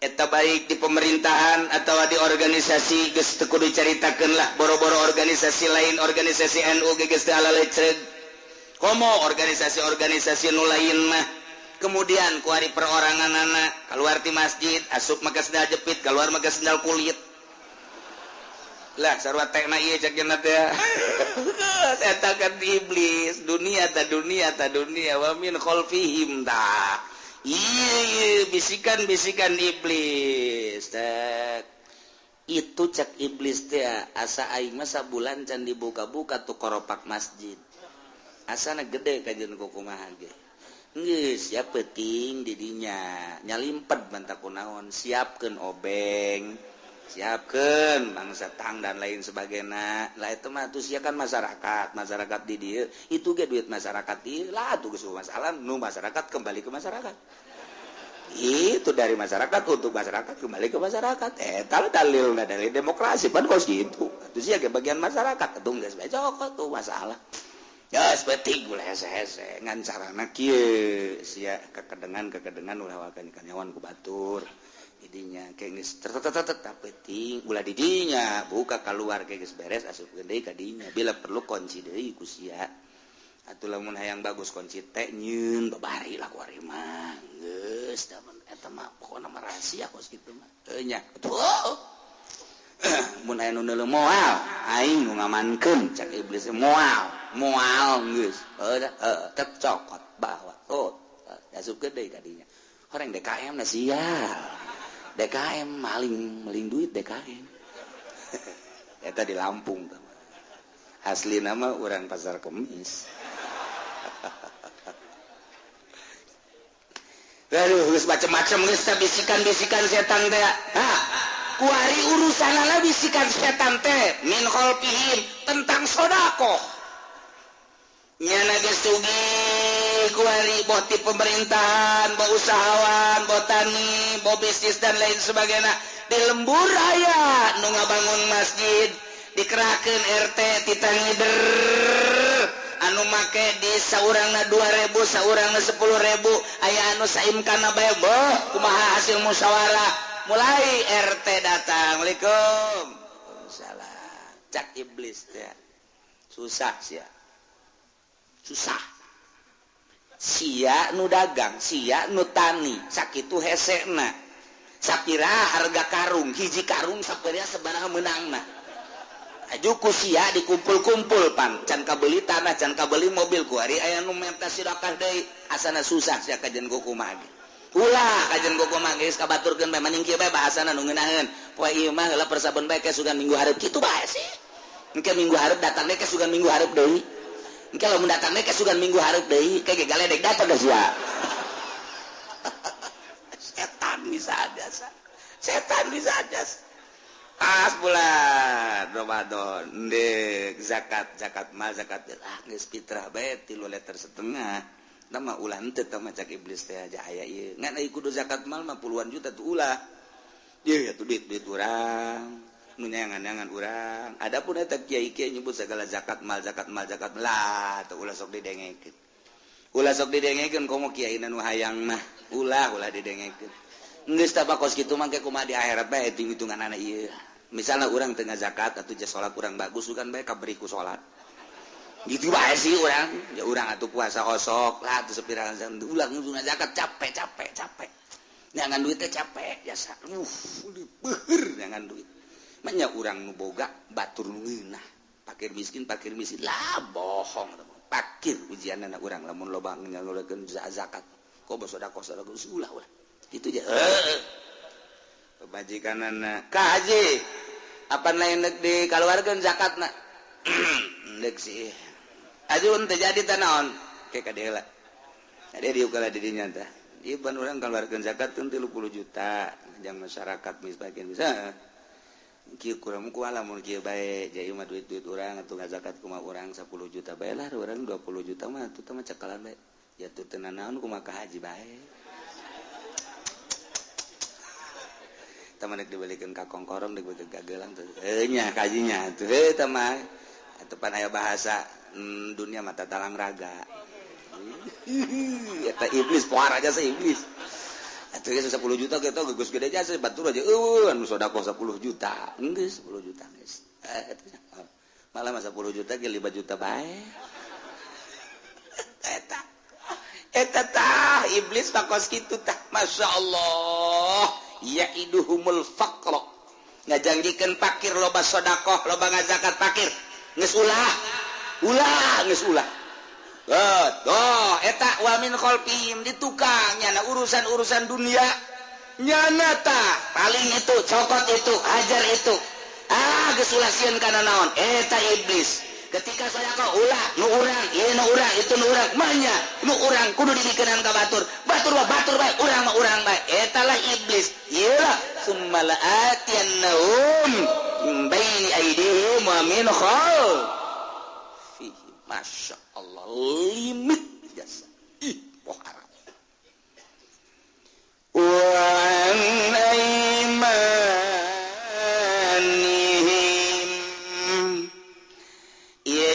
Eta baik di pemerintahan atau di organisasi geus teu kudu caritakeun lah boro-boro organisasi lain, organisasi NU geus teu ala leceg. Komo organisasi nu lain mah kemudian ku ari peroranganana keluar ti masjid asup maka sendal jepit keluar maka sendal kulit. Lah sarua tekna ieu cek cenah teh. Eta kan iblis, dunia ta dunia wa min khalfihim ta. Iya, bisikan iblis. Itu cek iblis teh asa aing mah sabulan can dibuka-buka tuh koropak masjid. Asana gede kajian kukumaha ge. Geus ya penting didinya nyalimpet banta kunaon, siapkeun obeng, siapkeun bangsa tang dan lain sebagainya. Lah itu mah tuh sia kan masyarakat di dieu. Itu ge duit masyarakat ieu lah tuh geus masalah nu masyarakat kembali ke masyarakat. Itu dari masyarakat untuk masyarakat kembali ke masyarakat. Eta dalilna dari demokrasi pan kos gitu. Atuh sia ge bagian masyarakat atuh geus becok tuh masalah. Ya seperti gula hese ngan carana kieu sia kekedengan ulah wakan kanyawan ku batur. Didinya kayak geus tetetetet penting ulah didinya buka keluar kayak geus beres asupkeun deui ka dinya bila perlu kunci deui ku sia. Atuh lamun hayang bagus kunci teh nyieun babari lah ku ari mah. Geus eta mah pokona mah rahasia kos kitu mah. Nya. Atuh. Mun aya nu neuleuh moal, aing nu ngamankeun cak iblis moal geus. Tek cokot bawa. Oh, asupkeun deui ka dinya. Horeng DKM na sial. DKM maling duit DKM. Eta di Lampung tah. Aslina mah urang Pasar Kemis. Aduh, geus macam-macam geus bisikan-bisikan setan teh. Kuari urusanana bisikan setan teh min khalfihim tentang sodako. Nyana geus sugih kuari boh ti pemerintahan, boh usahawan, boh tani, boh bisnis dan lain sebagainya. Di lembur aya nu ngabangun masjid, dikerahkeun RT ti tangider. Anu make di saurangna 2.000, saurangna 10.000, aya anu saimkana bae boh kumaha hasil musyawarah. Mulai RT datang. Assalamualaikum. Waalaikumsalam. Cak iblis teh. Susah sia. Susah. Sia nu dagang, sia nu tani, sakitu hesena. Sapira harga karung, hiji karung sapira sabaraha meunangna. Ajuku sia dikumpul-kumpul pan, can kabeli tanah, can kabeli mobil ku ari aya nu menta sirakah deui. Asana susah sia kajen kumaha ge. Ulah kajen kumaha geus kabaturkeun bae maning kieu bae bahasana nu ngeunaheun. Poe ieu mah heula persabeun bae ke sugan minggu hareup kitu bae sih. Engke minggu hareup datang deui ke sugan minggu hareup deui. Engke lamun datang deui ke sugan minggu hareup deui, ke galedek datang geus ya. Setan bisa aja. Pas bulan Ramadan ndek zakat geus fitrah bae 3 liter setengah. Nama ulah henteu tah macak iblis teh aja aya ieu. Ngan ai kudu zakat mal mah puluhan juta tuh ulah. Ieu atuh duit urang. nunyangan-nyangan urang adapun eta kiai-kiai nyebut segala zakat mal lah teu ulah sok didengekeun komo kiai nu hayang mah ulah didengekeun geus tah bakos kitu mangke kumaha di akhirat bae hitung-hitungan ieu misalna urang teu ngazakat atuh just salat urang bagus kan bae kaberi ku salat gitu bae sih urang ya urang atuh puasa kosok lah atuh sepirahan ulah nguduna zakat capek nyangan duit teh capek biasa beueur nyangan duit manya urang nu boga batur nu ngeunah pakir miskin lah bohong pakir ujianna urang lamun loba nyalurkeun zakat kok sedekah ulah kitu aja kebajikanana ka haji apa lain di kaluarkeun zakatna deuk sih ajun teh jadi teh naon ke kadela ade dieu kala di dinya teh ieu ban urang kaluarkeun zakat teh 30 juta jang masyarakat misbagian bisa kieu kurang ku lamun kieu bae jadi mah duit urang atuh ngazakat kumaha urang 10 juta bae lah urang 20 juta mah atuh mah cekalan bae ya teu teu naon kumaha ka haji bae tamanek dibelikeun ka kongkorong dibeukeun ka geulang teh nya kajinya tuh eta mah atupan aya bahasa dunia mata talang raga eta iblis pohar aja se iblis atuh geus 10 juta kita geus gede aja batur aja anu sedekah 10 juta geus 10 juta geus malah mah 10 juta ge 5 juta bae eta tah iblis bakos kitu tah masyaallah ya'iduhumul faqra ngajanggikeun fakir loba sedekah loba ngazakat fakir geus ulah eta wa min khalfihim di tukang nyana urusan dunia nyana tah paling itu cokot itu hajar itu geus ulah sieun kana naon eta iblis ketika sedekah ulah nu urang ieu nu urang itu nu urang manya nu urang kudu dibikeun ka batur bae urang mah urang bae eta lah iblis ieu lah summa la'atiyannahum min baini aydihim wa min khalfihim masyaallah limit jasa pohara wa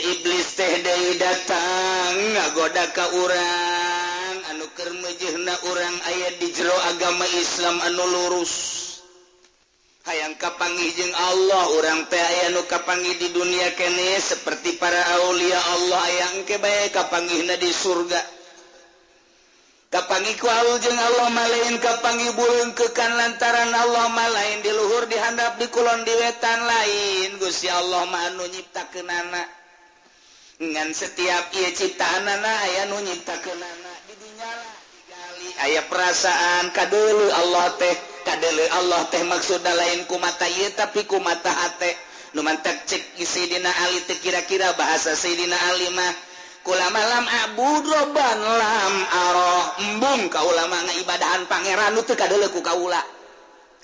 iblis teh deui datang ngagoda ka urang anu keur meujeuhna urang aya di jero agama Islam anu lurus hayang kapanggih jeung Allah urang teh aya nu kapanggih di dunia keneh seperti para aulia Allah aya engke bae kapanggihna di surga kapanggih ku Allah jeung Allah malain kapanggih buleungkeukan lantaran Allah malain di luhur di handap di kulon di wetan lain Gusti Allah mah anu nyiptakeunana ngan setiap ieu ciptaanana aya nu nyiptakeunana di dinya lah digali aya perasaan kadeuleu Allah teh maksudna lain ku mata ieu tapi ku mata hate nu mantak cek Sayyidina Ali teh kira-kira bahasa Sayyidina Ali mah kulama lam abud robban lam arah embung kaula mah ngaibadahan pangeran nu teu kadeuleu ku kaula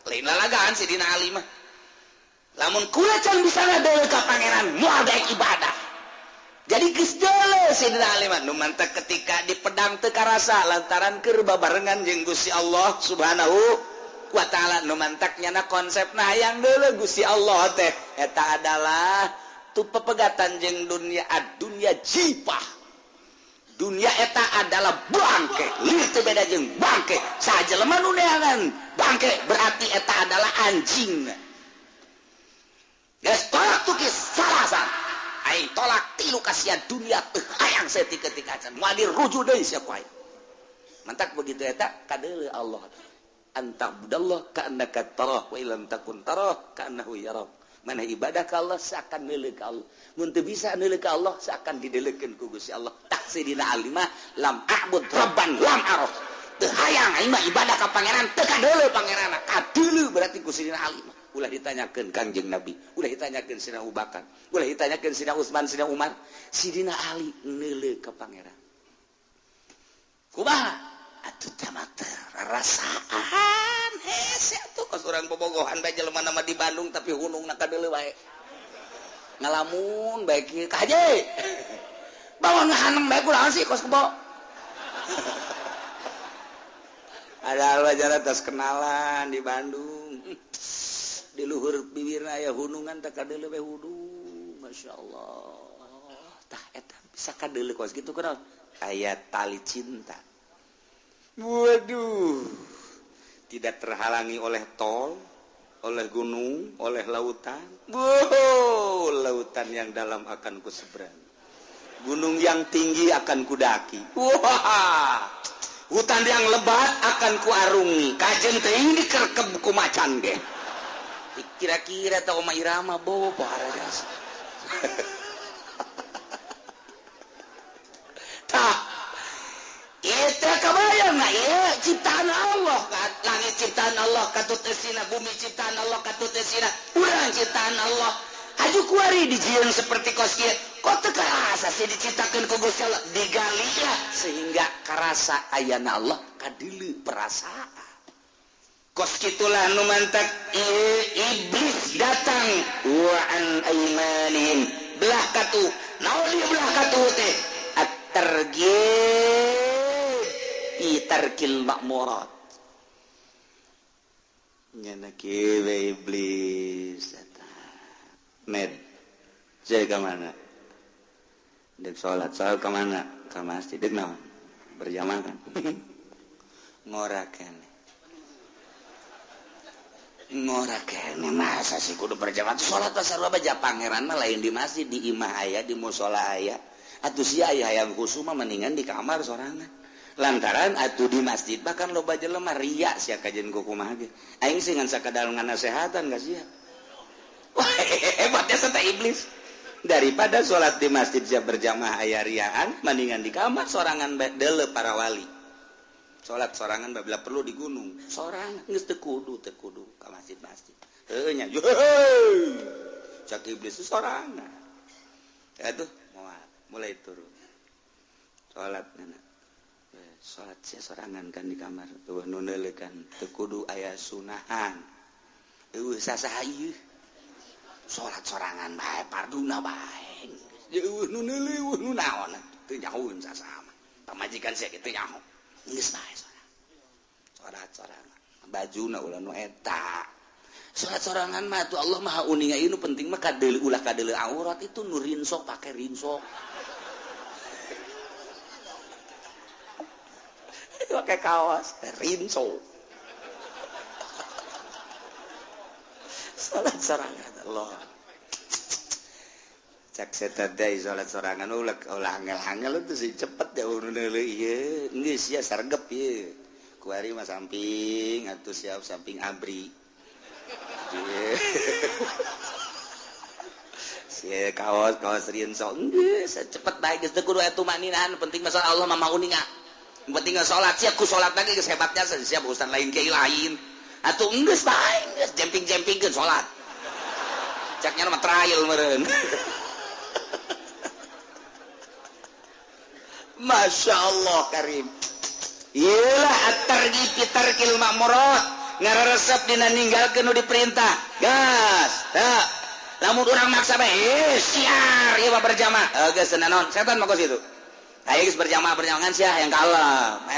lain lalagaan Sayyidina Ali mah lamun kula can bisa ngadeuleu ka pangeran moal daek ibadah jadi geus deuleu Sayyidina Ali mah nu mantak ketika di pedang teu karasa lantaran keur babarengan jeung Gusti Allah Subhanahu wa taala nu mantak nyana konsepna hayang deuleu Gusti Allah teh eta adalah tu pepegatan jeung dunia dunia jipah dunia eta adalah bangke lieu teu beda jeung bangke sajelema nu neangan bangke berarti eta adalah anjing geus tolak tuh salasan aing tolak tilu kasihan dunia teu hayang setik ketika can moal diruju deui sia ku aing mantak begitu eta kadeuleu Allah anta budallah ka'annaka tarah wa illam takun tarah ka'annahu yarak maneh ibadah ka Allah seakan neuleuh ka Allah mun teu bisa neuleuh ka Allah seakan dideuleukeun ku Gusti Allah tak Sayyidina Ali mah lam a'bud rabban lam araf teu hayang aing mah ibadah ka pangeran teu kadeuleuh pangeranna kadeuleuh berarti ku Sayyidina Ali mah ulah ditanyakeun Kangjeng Nabi ulah ditanyakeun Sayyidina Abu Bakar ulah ditanyakeun Sayyidina Utsman Sayyidina Umar Sayyidina Ali neuleuh ka pangeran kumaha atuh tamat rasaan hese atuh kos urang bobogohan bae jelema nama di Bandung tapi hunungna kadeuleu bae ngalamun bae kieu ka haje bawa ngahaneng bae kunaon sih kos kebo ada alwajara tas kenalan di Bandung di luhur bibirna aya hunungan tak kadeuleu we wudu masyaallah tah eta bisa kadeuleu kos kitu kunaon aya tali cinta waduh tidak terhalangi oleh tol oleh gunung oleh lautan lautan yang dalam akan kuseberang gunung yang tinggi akan kudaki wah hutan yang lebat akan kuarungi kajen teuing dikerkeb ku macan ge kira-kira teh Oma Irama bobo parajas tah itu kebayang nggak ya ciptaan Allah kan langit ciptaan Allah katut esina bumi ciptaan Allah katut esina urang ciptaan Allah aju kuari dijieun seperti kos kieu kok teu karasa sih diciptakeun ku Gusti Allah digali ya sehingga karasa ayana Allah kadilu perasaan kos kitulah nu mantak iblis datang wa an aymanihim belah katu naon ieu belah katu teh at-targhib fi tarkil ma'murat nyana kieu iblis med saya ke mana dek sholat ke mana ke masjid dek naon berjamaah kan ngorakeun masa sih kudu berjamaah sholat sarua baja pangeran mah lain di masjid di imah aya di mushola aya atuh sia aya hayang khusyuk mah mendingan di kamar sorangan lantaran atuh di masjid bahkan loba jelema ria sia kajen kumaha ge aing sih ngan sakadar nganasehatan ka sia hebatnya serta iblis daripada sholat di masjid siap berjamaah aya riaan mendingan di kamar sorangan deuleu para wali sholat sorangan babila perlu di gunung sorangan geus teu kudu ka masjid-masjid heuh nya cak iblis sorangan atuh mulai turun sholat sia sorangan kan di kamar tuh nu deuleu kan teu kudu aya sunahan sasaha ieu sholat sorangan bae parduna bae nu neuleuh nu naon teu nyahoeun sasama pamajikan sia kitu nyaho geus bae sholat sorangan bajuna ulah nu eta sholat sorangan mah tuh Allah maha uninga ieu nu penting mah kadeuleu ulah kadeuleu aurat itu nu rinso pake rinso pakai kaos rinso sholat sorangan Allah cak setan teh sholat sorangan ulah angel-angel itu sih cepet ya uneuleuh ieu geus sia sargep ieu kuari mah samping atuh siap samping abri ieu sia kaos rinso geus cepet bae geus teu kudu atuh maninahan penting masalah Allah mah mauninga penting sholat siap ku sholat lagi geus hebatnya siap urusan lain kiai lain atuh geus bae geus jemping-jempingkeun sholat caknya mah trial meureun Masya Allah karim iyalah at-targhib fi tarkil ma'murat ngaresep dina ninggalkeun nu diperintah gas tah lamun urang maksa bae siar ieu mah berjamaah geus naon setan mah kos itu aya geus berjamaah ngan sia hayang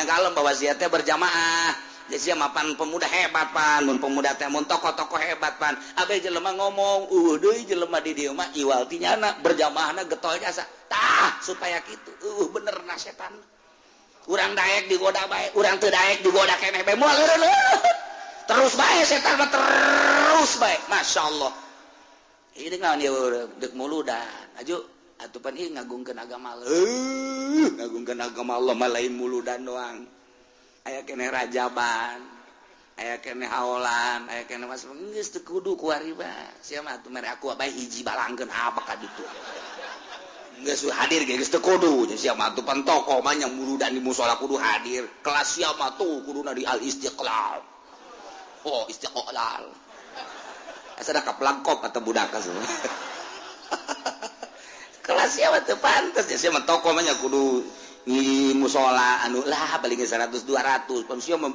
kalem bahwa sia teh berjamaah jadi sia mapan pemuda hebat pan mun pemuda teh mun tokoh-tokoh hebat pan abe jelema ngomong deui jelema di dieu mah iwal ti nyana berjamaahna getol jasa tah supaya kitu bener na setan urang daek digoda bae urang teu daek digoda keneh bae moal terus bae setan mah terus bae masyaallah ini ngaon ieu deuk muludan aju atuh pan ieu ngagungkeun agama Allah ngagungkeun agama Allah mah lain muludan doang aya keneh rajaban aya keneh haolan aya keneh mas geus teu kudu kuari mah sia mah atuh mere aku bae hiji balangkeun apa ka ditu geus hadir ge geus teu kudu sia mah atuh pan tokoh mah nya muludan di mushola kudu hadir kelas sia mah tuh kuduna di al istiqlal oh istiqlal asa da kaplangkop atau budak semua kelas sia mah teu pantes sia mah tokoh mah nya kudu di musola anu lah paling 100-200 pan sia mah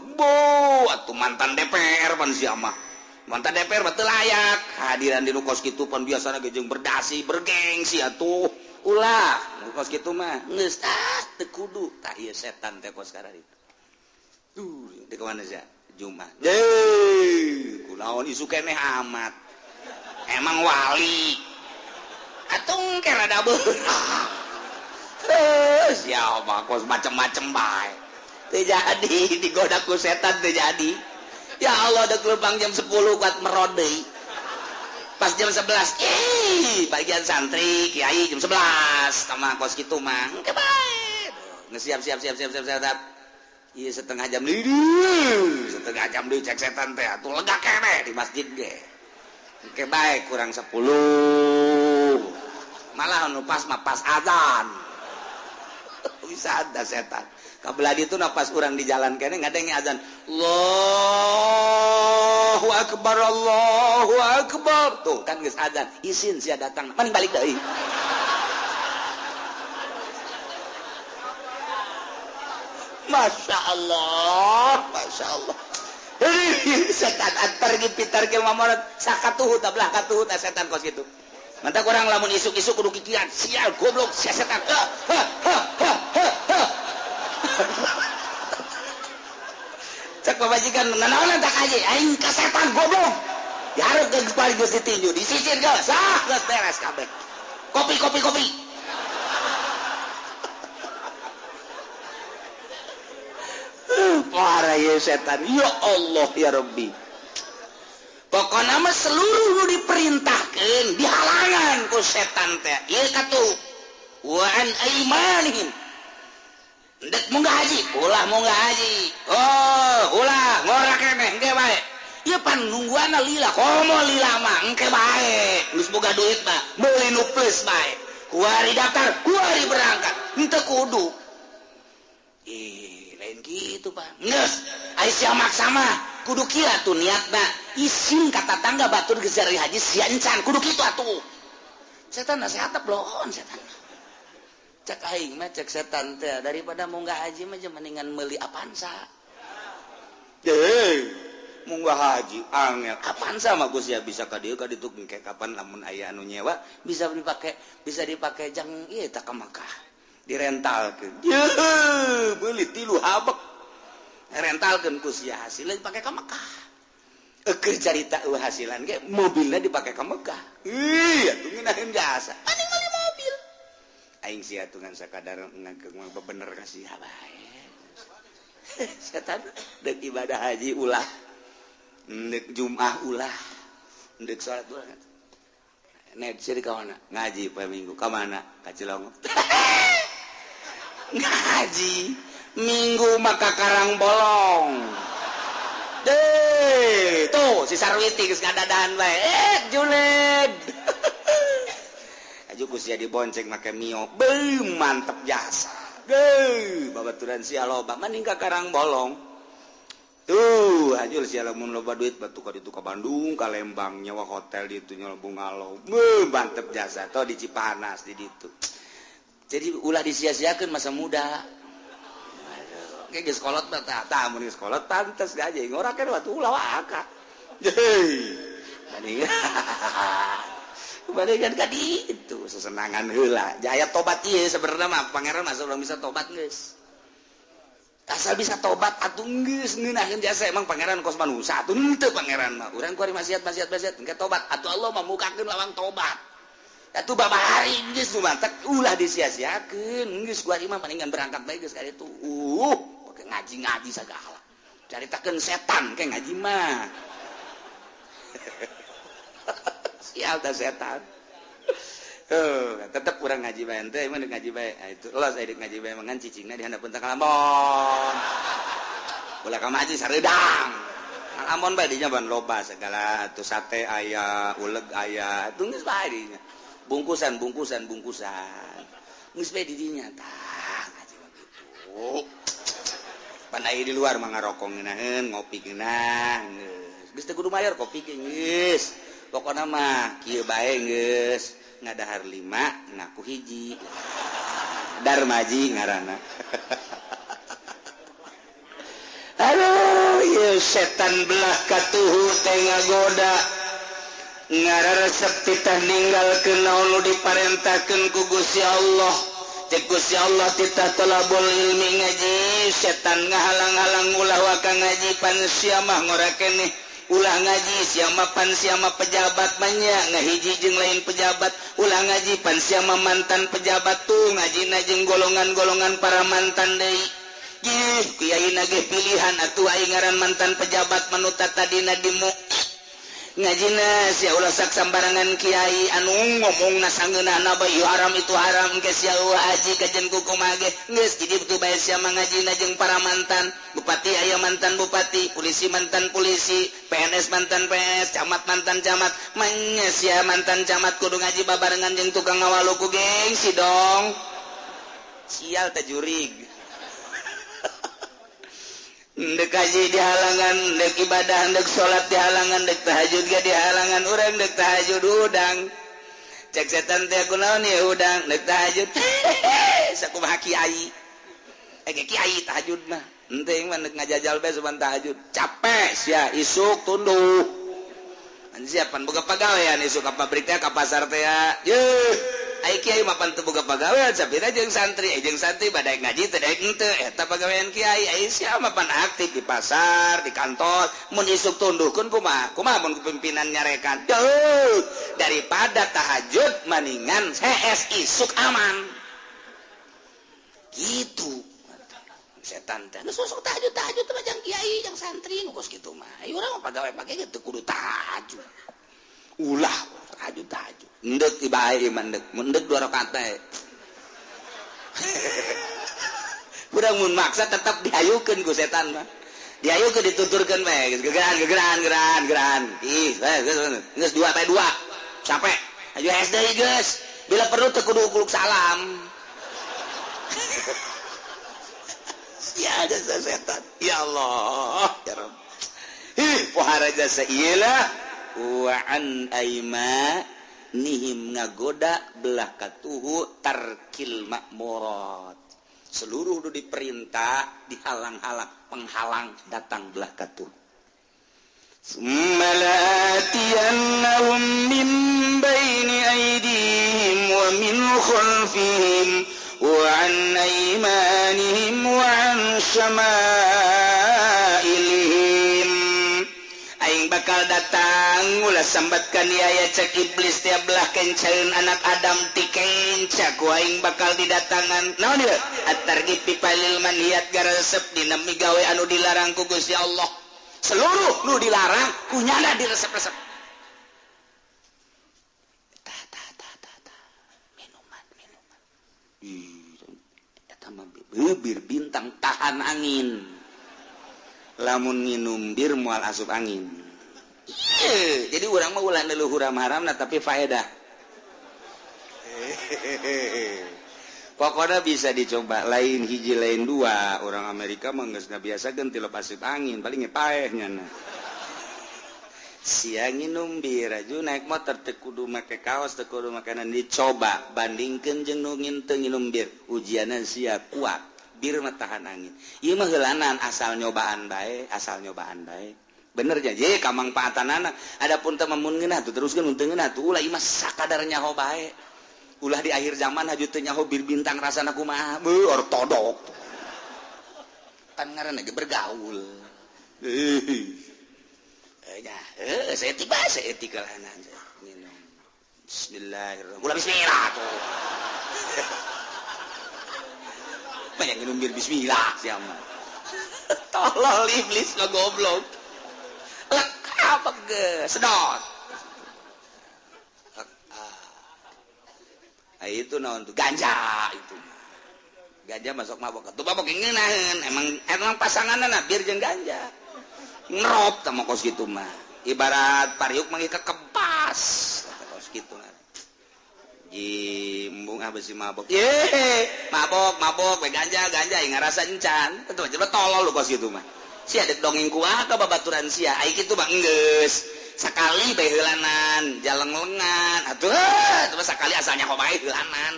atuh mantan DPR pan sia mah mantan DPR mah teu layak hadiran di nu kos kitu pan biasana ge jeung berdasi bergengsi atuh ulah nu kos kitu mah geus teu kudu tah ieu setan teh kos karari tuh di ka mana sia Jumat lawan isu keneh amat emang wali atung kira ada beurah terus ya makos macem-macem baik terjadi digoda ku setan terjadi ya Allah ada gelombang jam 10 kuat merode pas jam 11 bagian santri kiai jam 11 sama kos gitu mah engke baik ngesiap siap iya setengah jam cek setan teh atuh lega keneh di masjid ge engke baik kurang 10 malah anu pas azan bisa ada setan kabeladi itu napas urang di jalan keneh ngadenge azan Allahu akbar tuh kan geus azan isin sia datang mending balik deui Masya Allah setan pergi pitar ke mamorot sakatuhu tablah katuhu setan kos gitu mantap orang lamun isuk-isuk kudu kikiran sial goblok sia setan cek pabajikan nanaonan tak aja aing ka setan goblok diharap ke kepala geus ditinju disisir geus geus beres kabeh kopi para ya setan ya Allah ya Rabbi pokoknya mah seluruh nu diperintahkeun dihalangan ku setan teh ieu katu wa an aimanihim dek munggah haji ulah munggah haji ulah ngora keneh engke bae ieu pan nungguana lila komo lila mah engke bae geus boga duit mah meuli nu plus bae kuari daftar kuari berangkat henteu kudu lain gitu Pak nges Aisyah maksa mah kudu kieu atuh niatna isin kata tangga batur geus dari haji siancan kudu kitu atuh setan nasehat belon setan cek aing mah cek setan teh daripada munggah haji mah mendingan meuli Avanza munggah haji angel Avanza mah Gus ya bisa ka dieu ka ditu engke kapan lamun aya anu nyewa bisa dipake jang ieu tah ka Makkah direntalkeun beuli 3 habek rentalkeun ku sia hasilna dipake ka Mekah keur carita hasilan ge mobilna dipake ka Mekah atuh ngeunaheun jasa ani meuli mobil aing sia atuh ngan sakadar ngageng bener kasih bae setan deuk ibadah haji ulah deuk Jumat ulah deuk salat ulah net sih ka mana ngaji poe Minggu ka mana ka Cilongok ngaji Minggu maka karang bolong tuh si Sarwiti geus ngadadahan bae Juned aju kusia dibonceng make mio mantep jasa babaturan sia loba mending ka karang bolong tuh aju sia lamun loba duit batu ka ditu ka Bandung ka Lembang nyewa hotel di itu nyolong ngalo mantep jasa tau di Cipanas di ditu jadi ulah disia-siakeun masa muda kayak geus kolot mah tah mun geus kolot pantes aja ngora kan waktu ulah waka Bandingan ka ditu sesenangan heula jaya tobat ieu sebenarnya mah pangeran mah urang bisa tobat geus asal bisa tobat atuh geus ngeunaheun jasa emang pangeran kos manusia atuh henteu pangeran mah urang kuari maksiat engke tobat atuh Allah mah mukakeun lawang tobat atuh babahari geus nu mantek ulah disia-siakeun geus kuari mah palingan berangkat bae geus ka ditu pake ngaji sagala caritakeun setan ke ngaji mah sial tah setan tetep kurang ngaji bae teh emang ngaji bae itu los aya ngaji bae mangan cicingna di handapeun teh kalambon ulah ka maji sareudang kalambon bae dinya ban loba segala atuh sate aya uleg aya atuh geus bae dinya bungkusan geus bae di dinya tah ngaji begitu pan aya di luar mah ngarokok ngeunaheun ngopi geunah geus teu kudu mayar kopi ge geus pokona mah kieu bae geus ngadahar 5 ngaku hiji darmaji ngaranna aduh ieu setan belah katuhu teh ngagoda ngararesep titah ninggalkeun naon nu diparentahkeun ku Gusti Allah cek Gusti Allah titah talabul ilmi ngaji setan ngahalang-halang ulah waka ngaji pan sia mah ngora keneh ulah ngaji siapa pan siapa pejabat banyak ngahiji jeung lain pejabat ulah ngaji pan siapa mantan pejabat tuh ngaji jeung golongan-golongan para mantan deui kiai nage pilihan atuh aing ngaran mantan pejabat manuta tadina dimu ngajina sia ulah sak sambarangan kiai anu ngomongna sangeunana bae haram itu haram ke sia haji kajen kukumaha ge geus jadi betul bae sia ngajina jeung para mantan bupati aya mantan bupati polisi mantan polisi PNS mantan PNS camat mantan camat manya sia mantan camat kudu ngaji babarengan jeung tukang ngawaluku gengsi dong sial teh jurig dek haji di halangan, dek ibadah, dek sholat di halangan, dek tahajud gak di halangan, orang dek tahajud udang. Cek setan teh aku naon ya udang, dek tahajud. Sakumaha kiai. Kiai tahajud mah. Henteu mah dek ngajajal bae suban tahajud. Capek sia isuk tunduk. Siapan boga pagawean isuk ka pabrik teh ka pasar teh. Yeuh. Ai kiai mapan teu boga pagawean sapira jeung santri badaek ngaji teh daek henteu eta pagawean kiai ai sia mapan aktif di pasar di kantor mun isuk tundukkeun kumaha mun pimpinan nyarekan daripada tahajud mendingan hees isuk aman gitu setan teh geus sok tahajud teh mah jeung kiai jeung santri nu geus kitu mah ai urang mah pagawe pake teu kudu tahajud ulah tahajud ndek ibae iman ndek 2 rakaat teh urang mun maksa tetap dihayukeun ku setan mah dihayukeun dituturkeun we geran ih geus 2 teh 2 capek aju SD geus bila perlu teu kudu kuluk salam ya ada setan ya Allah ya Rabb pohara jasa iyalah wa an aimanihim ngagoda belah katuhu tarkil makmurat seluruh nu diperintah dihalang-halang penghalang datang belah katuh summalatiyannahum min baini aydihim wa min khalfihim wa an aymanihim wa an syama'ilihim aing bakal datang ulah sambatkan aya cek iblis tiap belah kenceun anak Adam ti kenca ku aing bakal didatangan naon ieu at-targhib fi palil manhiyat garesep dina migawe anu dilarang ku Gusti Allah seluruh nu dilarang kunyana diresep-resep minuman eta mah bir bintang tahan angin lamun nginum bir moal asup angin. Jadi urang mah ulah leluhur haramna tapi faedah. Pokoknya bisa dicoba lain hiji lain 2 orang Amerika mah geus ngabiasakeun tilep asup angin paling paeh nyana. Sia nginum bir aju naik motor teu kudu make kaos teu kudu makanan dicoba bandingkeun jeung nu teu nginum bir ujianna sia kuat. Bir mah tahan angin ieu mah heulanan asal nyobaan bae bener jadi kamangpaatanana adapun teu mun ngeunah tuh teruskeun mun teu ngeunah tuh ulah ieu mah sakadar nyaho bae ulah di akhir zaman haju teu nyaho bir bintang rasana kumaha ortodok kan ngaranna ge bergaul seetik lah minum bismillahirrahmanirrahim ulah bismillah tuh banyak minum bir bismillah siapa tolol iblis lo goblok lek apa ge sedot itu naon tuh ganja itu ganja masuk mabok tuh mabok ngeunaheun emang pasanganna bir jeung ganja ngerop tah kos kitu mah ibarat pariuk mah kekepas kos kitu mah jimbung besi mabok mabok we ganja yang ngarasa encan betul aja tolol lu kos gitu mah sia dek dongeng kuah ka babaturan sia ai kitu mah enggeus sakali bae heulanan jaleng lengan atuh teu sakali asalnya kok bae heulanan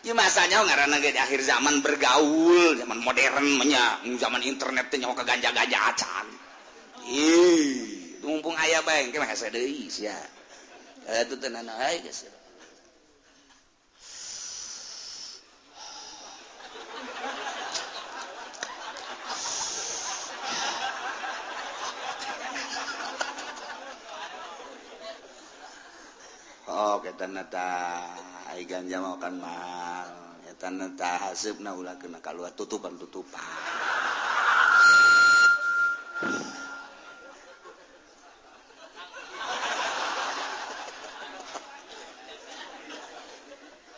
ieu mah asalnya ngaranna ge di akhir zaman bergaul zaman modern nya zaman internet teh nyaho ka ganja-ganja acan mumpung aya bae engke mah hese deui sia atuh teh nana ai geus Oh ketanata ai ganja makan mal etanata hasibna ulah kena kaluar tutupan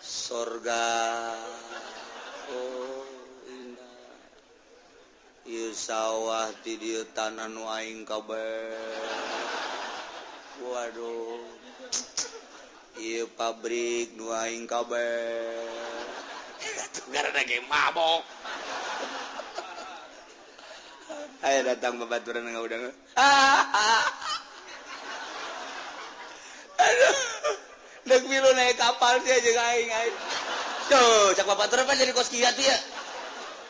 surga oh indah ieu sawah ti dieu tanah nu aing kabeh waduh ieu pabrik nu aing kabeh gara-gara ge mabok aya datang babaturan ngaudang aduh dek milu naik kapal dia jeung aing tuh cak babaturan pan jadi kos kieu atuh ya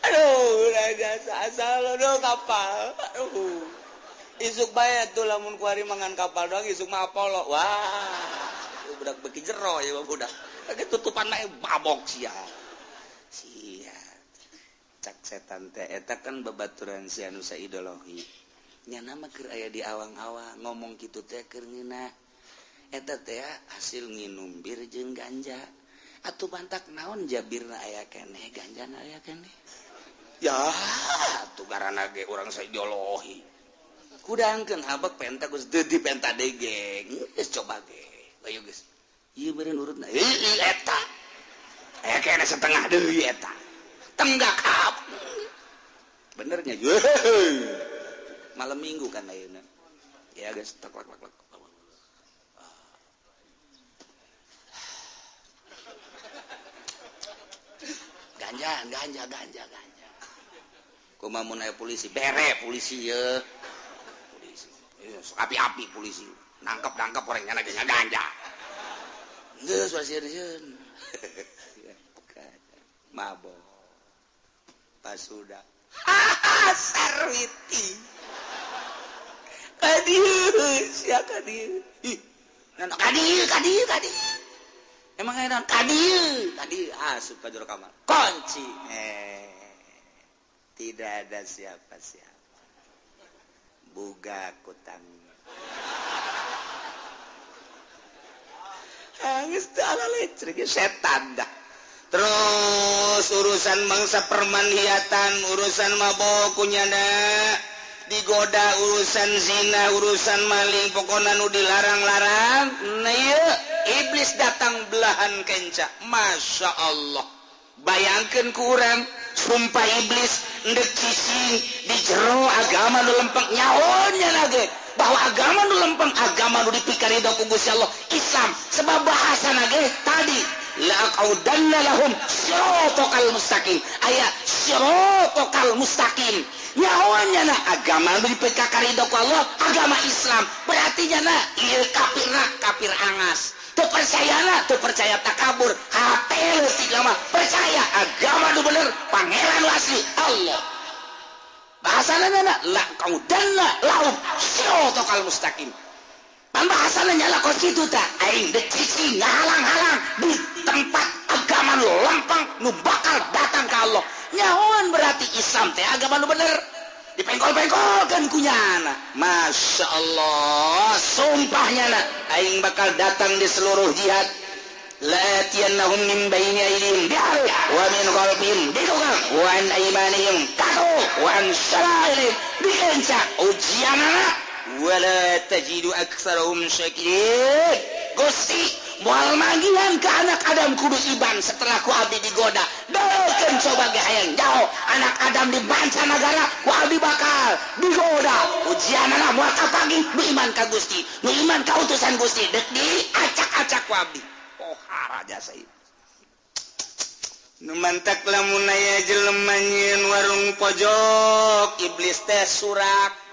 aduh udah jasa asal lo kapal aduh isuk bae tuh lamun ku hari mangan kapal doang isuk mah apolo wah budak beki jero ya budak kaget tutupan mah mabok sia cak setan teh eta kan babaturan si anu saideologi nya nama keur aya di awang-awang ngomong kitu teh keur ngeuna eta teh hasil nginum bir jeung ganja atuh bantak naon jabirna aya keneh ganjana aya keneh ya atuh garana ge urang saideologi kudangkeun habak penta geus deudi penta degeng geus coba ge ayo geus ieu beureun urutna eta aya keneh setengah deui eta tenggak up benernya malam minggu kan ayeuna ya guys tak ganja kumaha mun aya polisi bere polisi ye polisi api-api polisi nangkep orang nyana ganja geus wasieun mabok pas sudah sarwiti kadieu sia kadieu nana kadieu emang aya naon kadieu asup ka jero kamar kunci tidak ada siapa-siapa buga kutang geus teu ala lecrek setan dah. Terus urusan bangsa permanhiatan, urusan mabok kunyana, digoda urusan zina, urusan maling, pokoknya nu dilarang-larang. Nah iya, iblis datang belahan kenca. Masya Allah. Bayangkan ku urang, sumpah iblis ndek cicing di jero agama nu lempeng nyahonya lagi. Bahwa agama nu lempeng, agama nu dipikari ku Gusti Allah, Islam. Sebab bahasa nage tadi la'aqaudanna lahum siratal mustaqim aya siratal mustaqim nyahonya na agama nu dipikari ku Allah agama Islam berarti nya ieu kafir angas teu percaya takabur hate leutik mah percaya agama nu bener pangeran nu asli Allah bahasana la'aqaudanna lahum siratal mustaqim bahasana nyala kos kitu tah aing dek cicing ngahalang-halang di tempat agama nu lempeng nu bakal datang ka Allah nyahoan berarti Islam teh agama nu bener dipengkol-pengkolkeun ku nyana Masya Allah sumpahnya na aing bakal datang di seluruh jihad la'atiyannahum min baini aydihim wa min khalfihim wa an aymanihim wa an shama'ilihim dikencak ujianana wala tajidu aktsarahum syakirin Gusti moal manggihan ke anak Adam kudu iban setelah ku abdi digoda deukeun coba ge hayang jauh anak Adam di mancanagara ku abdi bakal digoda ujianana moal kapagi nu iman ka Gusti nu iman ka utusan Gusti deuk diacak-acak ku abdi pohara jasa ieu nu mantak lamun aya jelema nyieun warung pojok iblis teh surak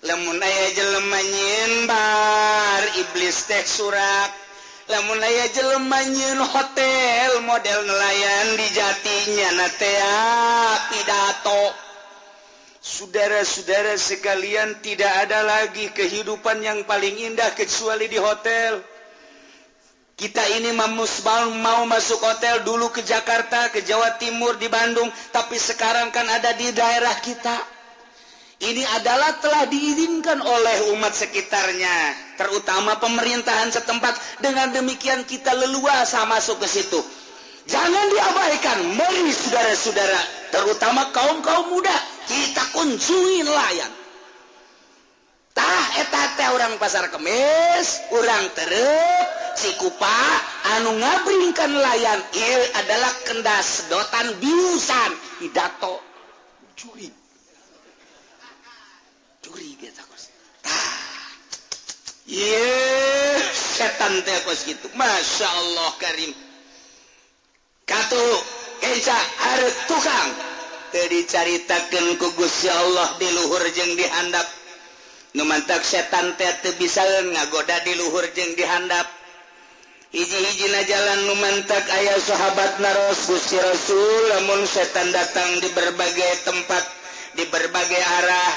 lamun aya jelema nyieun bar iblis teh surak lamun aya jelema nyieun hotel model nelayan di jatinya na teh pidato saudara-saudara sekalian tidak ada lagi kehidupan yang paling indah kecuali di hotel kita ini mau masuk hotel dulu ke Jakarta ke Jawa Timur di Bandung tapi sekarang kan ada di daerah kita ini adalah telah diizinkan oleh umat sekitarnya, terutama pemerintahan setempat. Dengan demikian kita leluasa masuk ke situ. Jangan diabaikan, mari saudara-saudara, terutama kaum-kaum muda, kita kunjungi nelayan. Tah eta teh urang pasar Kemis, urang tereup Cikupa anu ngabringkan nelayan. Ieu adalah kendas sedotan biusan pidato juri gitu kos. Tah. Ye, setan teh kos gitu. Masya Allah Karim. Katu keca hareup tukang teu dicaritakeun ku Gusti Allah di luhur jeung di handap. Nu mantak setan teh teu bisa ngagoda di luhur jeung di handap. Hiji-hijina jalan nu mantak aya sahabatna Gusti Rasul, lamun setan datang di berbagai tempat, di berbagai arah,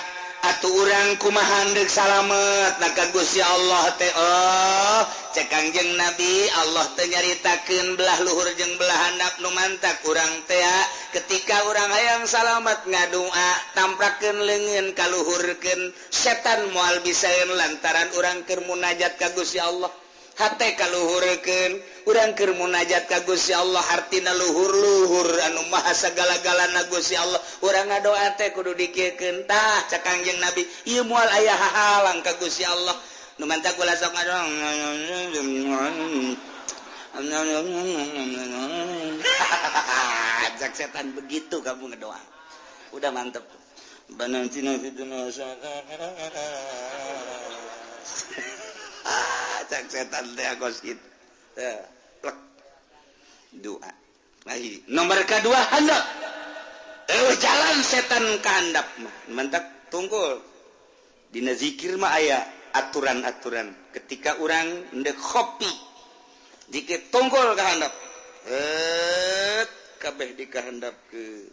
atuh urang kumaha deuk salamet na ka Gusti Allah teh. Oh, cek Kangjeng Nabi, Allah teh nyaritakeun belah luhur jeung belah handap nu mantak urang teh ketika urang hayang salamet ngadoa tamprakeun leungeun kaluhurkeun, setan moal bisaeun lantaran urang keur munajat ka Gusti Allah. Hate kaluhurkeun, urang keur munajat ka Gusti Allah, artina luhur-luhur anu maha sagala-galana Gusti Allah. Urang ngadoa teh kudu dikiekeun tah cak Kangjeng Nabi, ieu moal aya hahalang ka Gusti Allah. Nu mantak ulah sok ngadoa. Cak setan begitu kamu ngedoa. Udah mantep. Banantina fituna cak setan teh kos gitu. Plek. Doa. Lagi. Nomor kedua handap. Jalan setan ka handap mah. Mantap tungkul. Dina zikir mah aya aturan-aturan. Ketika urang ndek kopi, dikit tungkul ka handap. Kabeh dikahandapkeun.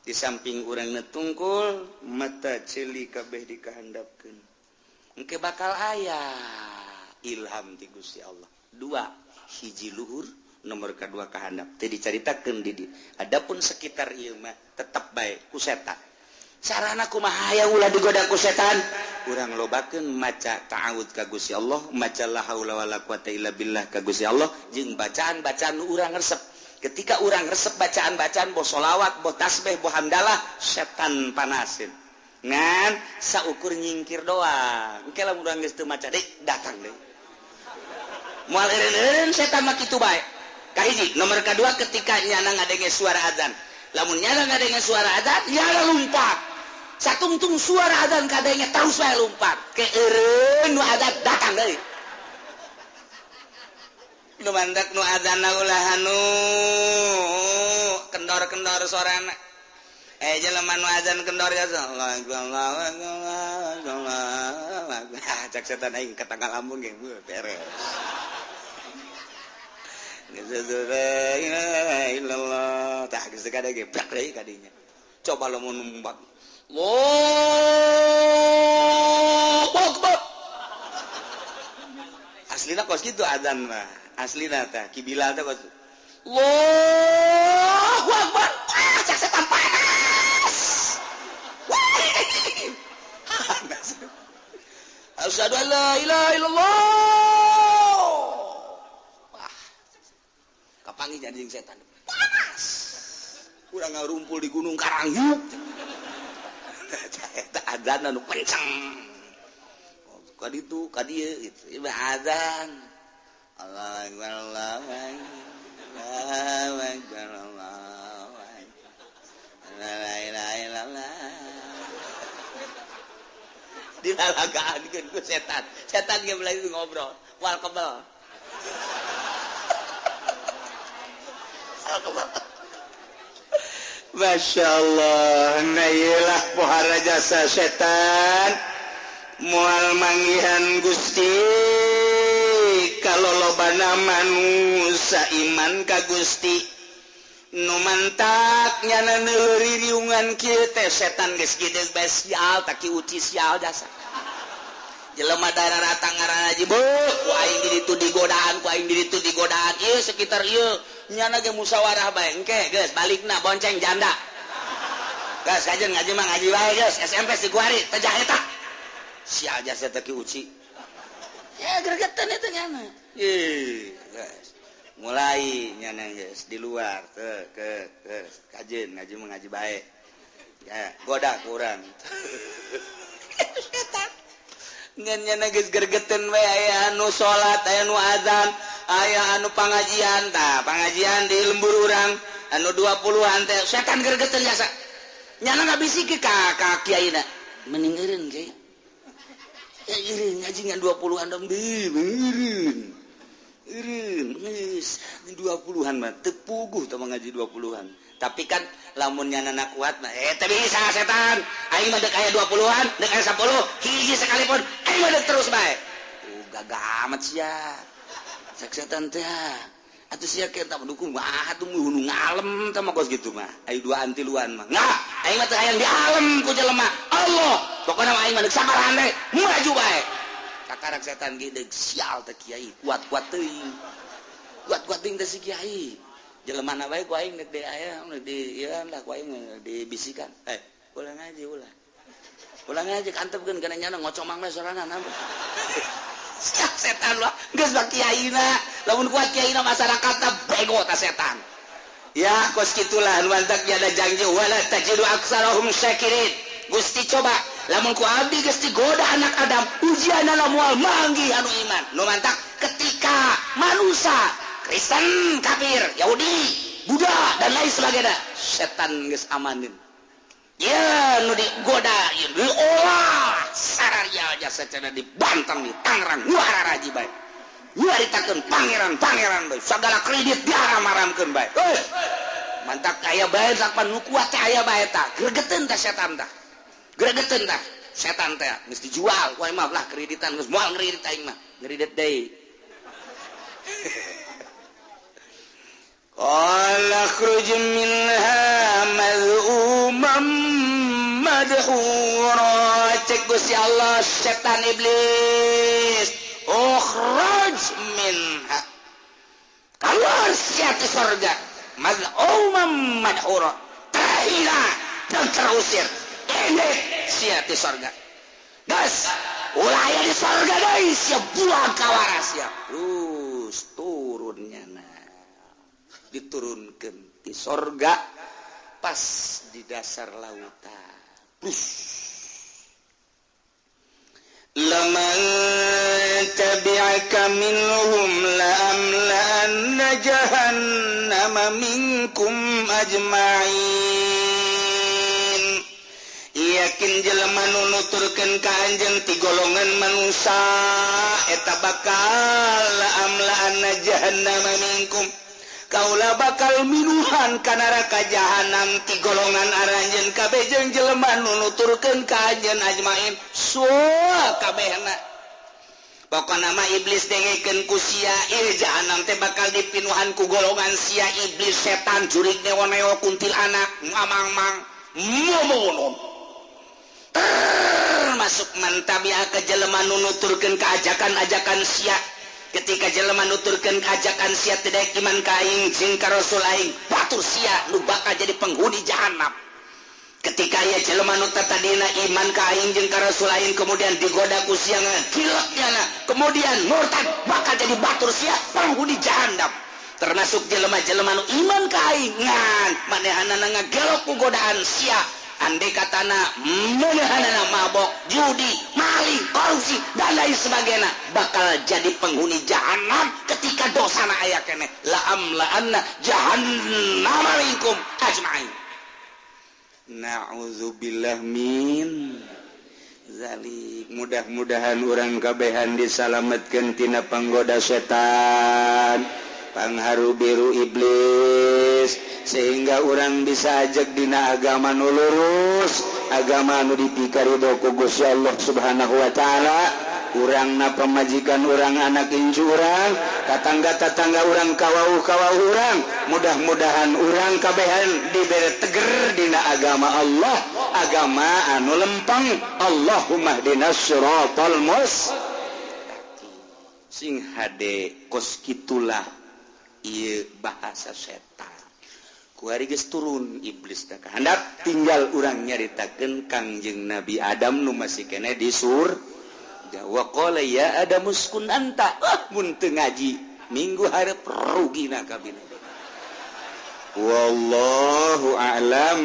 Di samping urang tungkul, mata ceuli kabeh dikahandapkeun. Engke bakal aya ilham ti Gusti Allah. 2 hiji luhur, nomor kedua ka handap. Teu dicaritakeun di dieu. Adapun sekitar ieu mah tetep bae ku setan. Carana kumaha aya ulah digoda ku setan? Urang lobakeun maca ta'awud ka Gusti Allah, maca la haula wala quwata illa billah ka Gusti Allah, jeung bacaan-bacaan nu urang resep. Ketika urang resep bacaan-bacaan boh sholawat, boh tasbih, boh hamdalah, setan panasin. Ngan saukur nyingkir doang. Engke lamun urang geus teu maca deui datang deui. Moal eureun-eureun setan mah kitu bae. Kahiji, nomor kedua ketika nyana ngadenge suara azan. Lamun nyana ngadenge suara azan, nyana lumpat. Satungtung suara azan kadenge terus wae lumpat. Ke eureun nu azan datang deui. Nu mandak nu azanna ulah anu kendor-kendor suarana. Jelema nu azan kendor ya Allah. Cak setan aing ka tanggal lambung ge beres. Illallah tah geus kada ge brak deui kadinya. Coba lamun numbat. Allahu Akbar. Aslina kos kitu azan mah. Aslina teh kibilal teh kos. Allahu Akbar. Cak setan panas. Asyhadu an la ilaha illallah. Wah. Kapangi jadi setan. Panas. Urang ngarumpul di Gunung Karangyuk. Eta adzan anu kenceng. Kaditu kadieu gitu. Ieu azan. Allahu Akbar Allahu Akbar Allahu Akbar. La ilaha illallah. Dilalagaankeun ku setan. Setan ge lagi ngobrol. Wal kebal. Masya Allah. Nailah pohara jasa setan. Mual manggihan Gusti. Kalolobana manusia iman ka Gusti. Nu mantak nyana neuleuy riungan kieu teh setan geus gideug bae sial taki uci sial jasa. Jelema dararata ngaranna jibo, ku aing di ditu digodaan, ku aing di ditu digodaan. Ieu sekitar ieu nyana ge musyawarah bae. Engke geus balikna bonceng janda. gas kajian ngaji mah ngaji wae geus SMP si kuari teh eta sia jasa teh ki uci ya gregetan eta nyana guys mulai nyana geus di luar ke kajian ngaji mah ngaji bae ya goda kurang eta ngan nyana geus gregetan we aya anu salat aya anu azan aya anu pangajian pangajian di lembur urang anu 20-an teh setan gregetan jasa nyana ngabisiki ka kiaina meningeureun kiai ya ireun ngaji ngan 20-an dong eureun geus 20-an mah teu puguh teh ngaji 20-an tapi kan lamun nyana kuat mah teh bisa setan aing mah deuk aya 20-an deuk aya 10 hiji sekalipun aing mah deuk terus bae gagah amat sia cek setan teh atuh sia kita mendukung atuh nu ngalem teh mah kos gitu mah aya dua antiluan mah nah aing mah teh hayang di alam ku jelema Allah pokona aing mah deuk sabaran teh maju bae kakarak setan ge deuk sial teh kiai kuat-kuat teuing kuat-kuat teuing teh si kiai jelemana bae ku aing deuk di aya di ieu lah ku aing dibisikan ulah ngaji ulah ngaji kantepkeun kana nyana ngocomang we sorangan setan lah geus bak kiaina lamun kuat kiaina masyarakatna bego ta setan ya kos kitulah mantak nya ada janji wala tajidu aksarahum syakirin Gusti coba lamun ku abdi geus digoda anak Adam ujianna moal manggih anu iman nu mantak ketika manusia Kristen kafir Yahudi Buddha dan lain sebagainya setan geus amanin ya nu digoda ieu diolah sararia aja secara dibantang di Tangerang wararaji bae nyaritakeun pangeran bae sagala kredit diaram-aramkeun bae mantak aya bae sakpan nu kuat teh aya bae tah gregeteun tah setan tah gregeteun tah setan teh geus dijual ku mah lah kreditan geus moal ngredit aing mah ngredit deui qala khruj minha madhumam madhura cek Gusti Allah setan iblis ukhraj minha keluar siati surga madhumam madhura terhina dan terusir ini siati surga gas ulah aya di surga deui siap buang kawaras ya terus turunnya diturunkan di sorga pas di dasar lautan laman tabi'aka minhum la'amla'anna jahannama minkum ajma'in yakin jelema nu nuturkeun ka anjeun ti golongan manusia eta bakal la'amla'anna jahannama minkum kaulah bakal minuhan ka neraka jahanam ti golongan aranjeun kabeh jeung jelema nu nuturkeun ka anjeun ajmain soa kabehna pokona mah iblis dengekeun ku sia ieu jahanam teh bakal dipinuhan ku golongan sia iblis setan jurig neo-neo kuntilanak mamang-mang momonon termasuk mantabia ke jelema nu nuturkeun ka ajakan-ajakan sia ketika jelema nuturkeun ajakan sia teh daek iman ka aing jeung ka rasul aing batur sia nu bakal jadi penghuni jahanam ketika aya jelema nu tadina iman ka aing jeung ka rasul aing kemudian digoda ku sia ngagilaknya kemudian murtad bakal jadi batur sia penghuni jahanam termasuk jelema-jelema nu iman ka aing ngan manehanana ngagelok ku godaan sia andai katana manehanana mabok judi maling korupsi dan lain sebagainya bakal jadi penghuni jahanam ketika dosana aya keneh la'amla'anna jahannama minkum ajma'in na'udzubillah min zalik mudah-mudahan urang kabehan disalametkeun tina panggoda setan pangharu biru iblis sehingga orang bisa ajak dina agama nu lurus agama nu dipikaridho ku Gusti Allah Subhanahu wa taala urang na pamajikan urang anak incu urang tatangga-tatangga urang kawauh-kawauh urang mudah-mudahan urang kabehan dibere teger dina agama Allah agama anu lempeng Allahumma hdinas siratal mustaqim sing hade kos kitulah ieu bahasa setan kuari geus turun iblis teh kahandap tinggal urang nyaritakeun Kangjeng Nabi Adam nu masih kene di surga wa qala ya Adam uskun anta mun teu ngaji minggu hareup rugina kabina wallahu a'lam.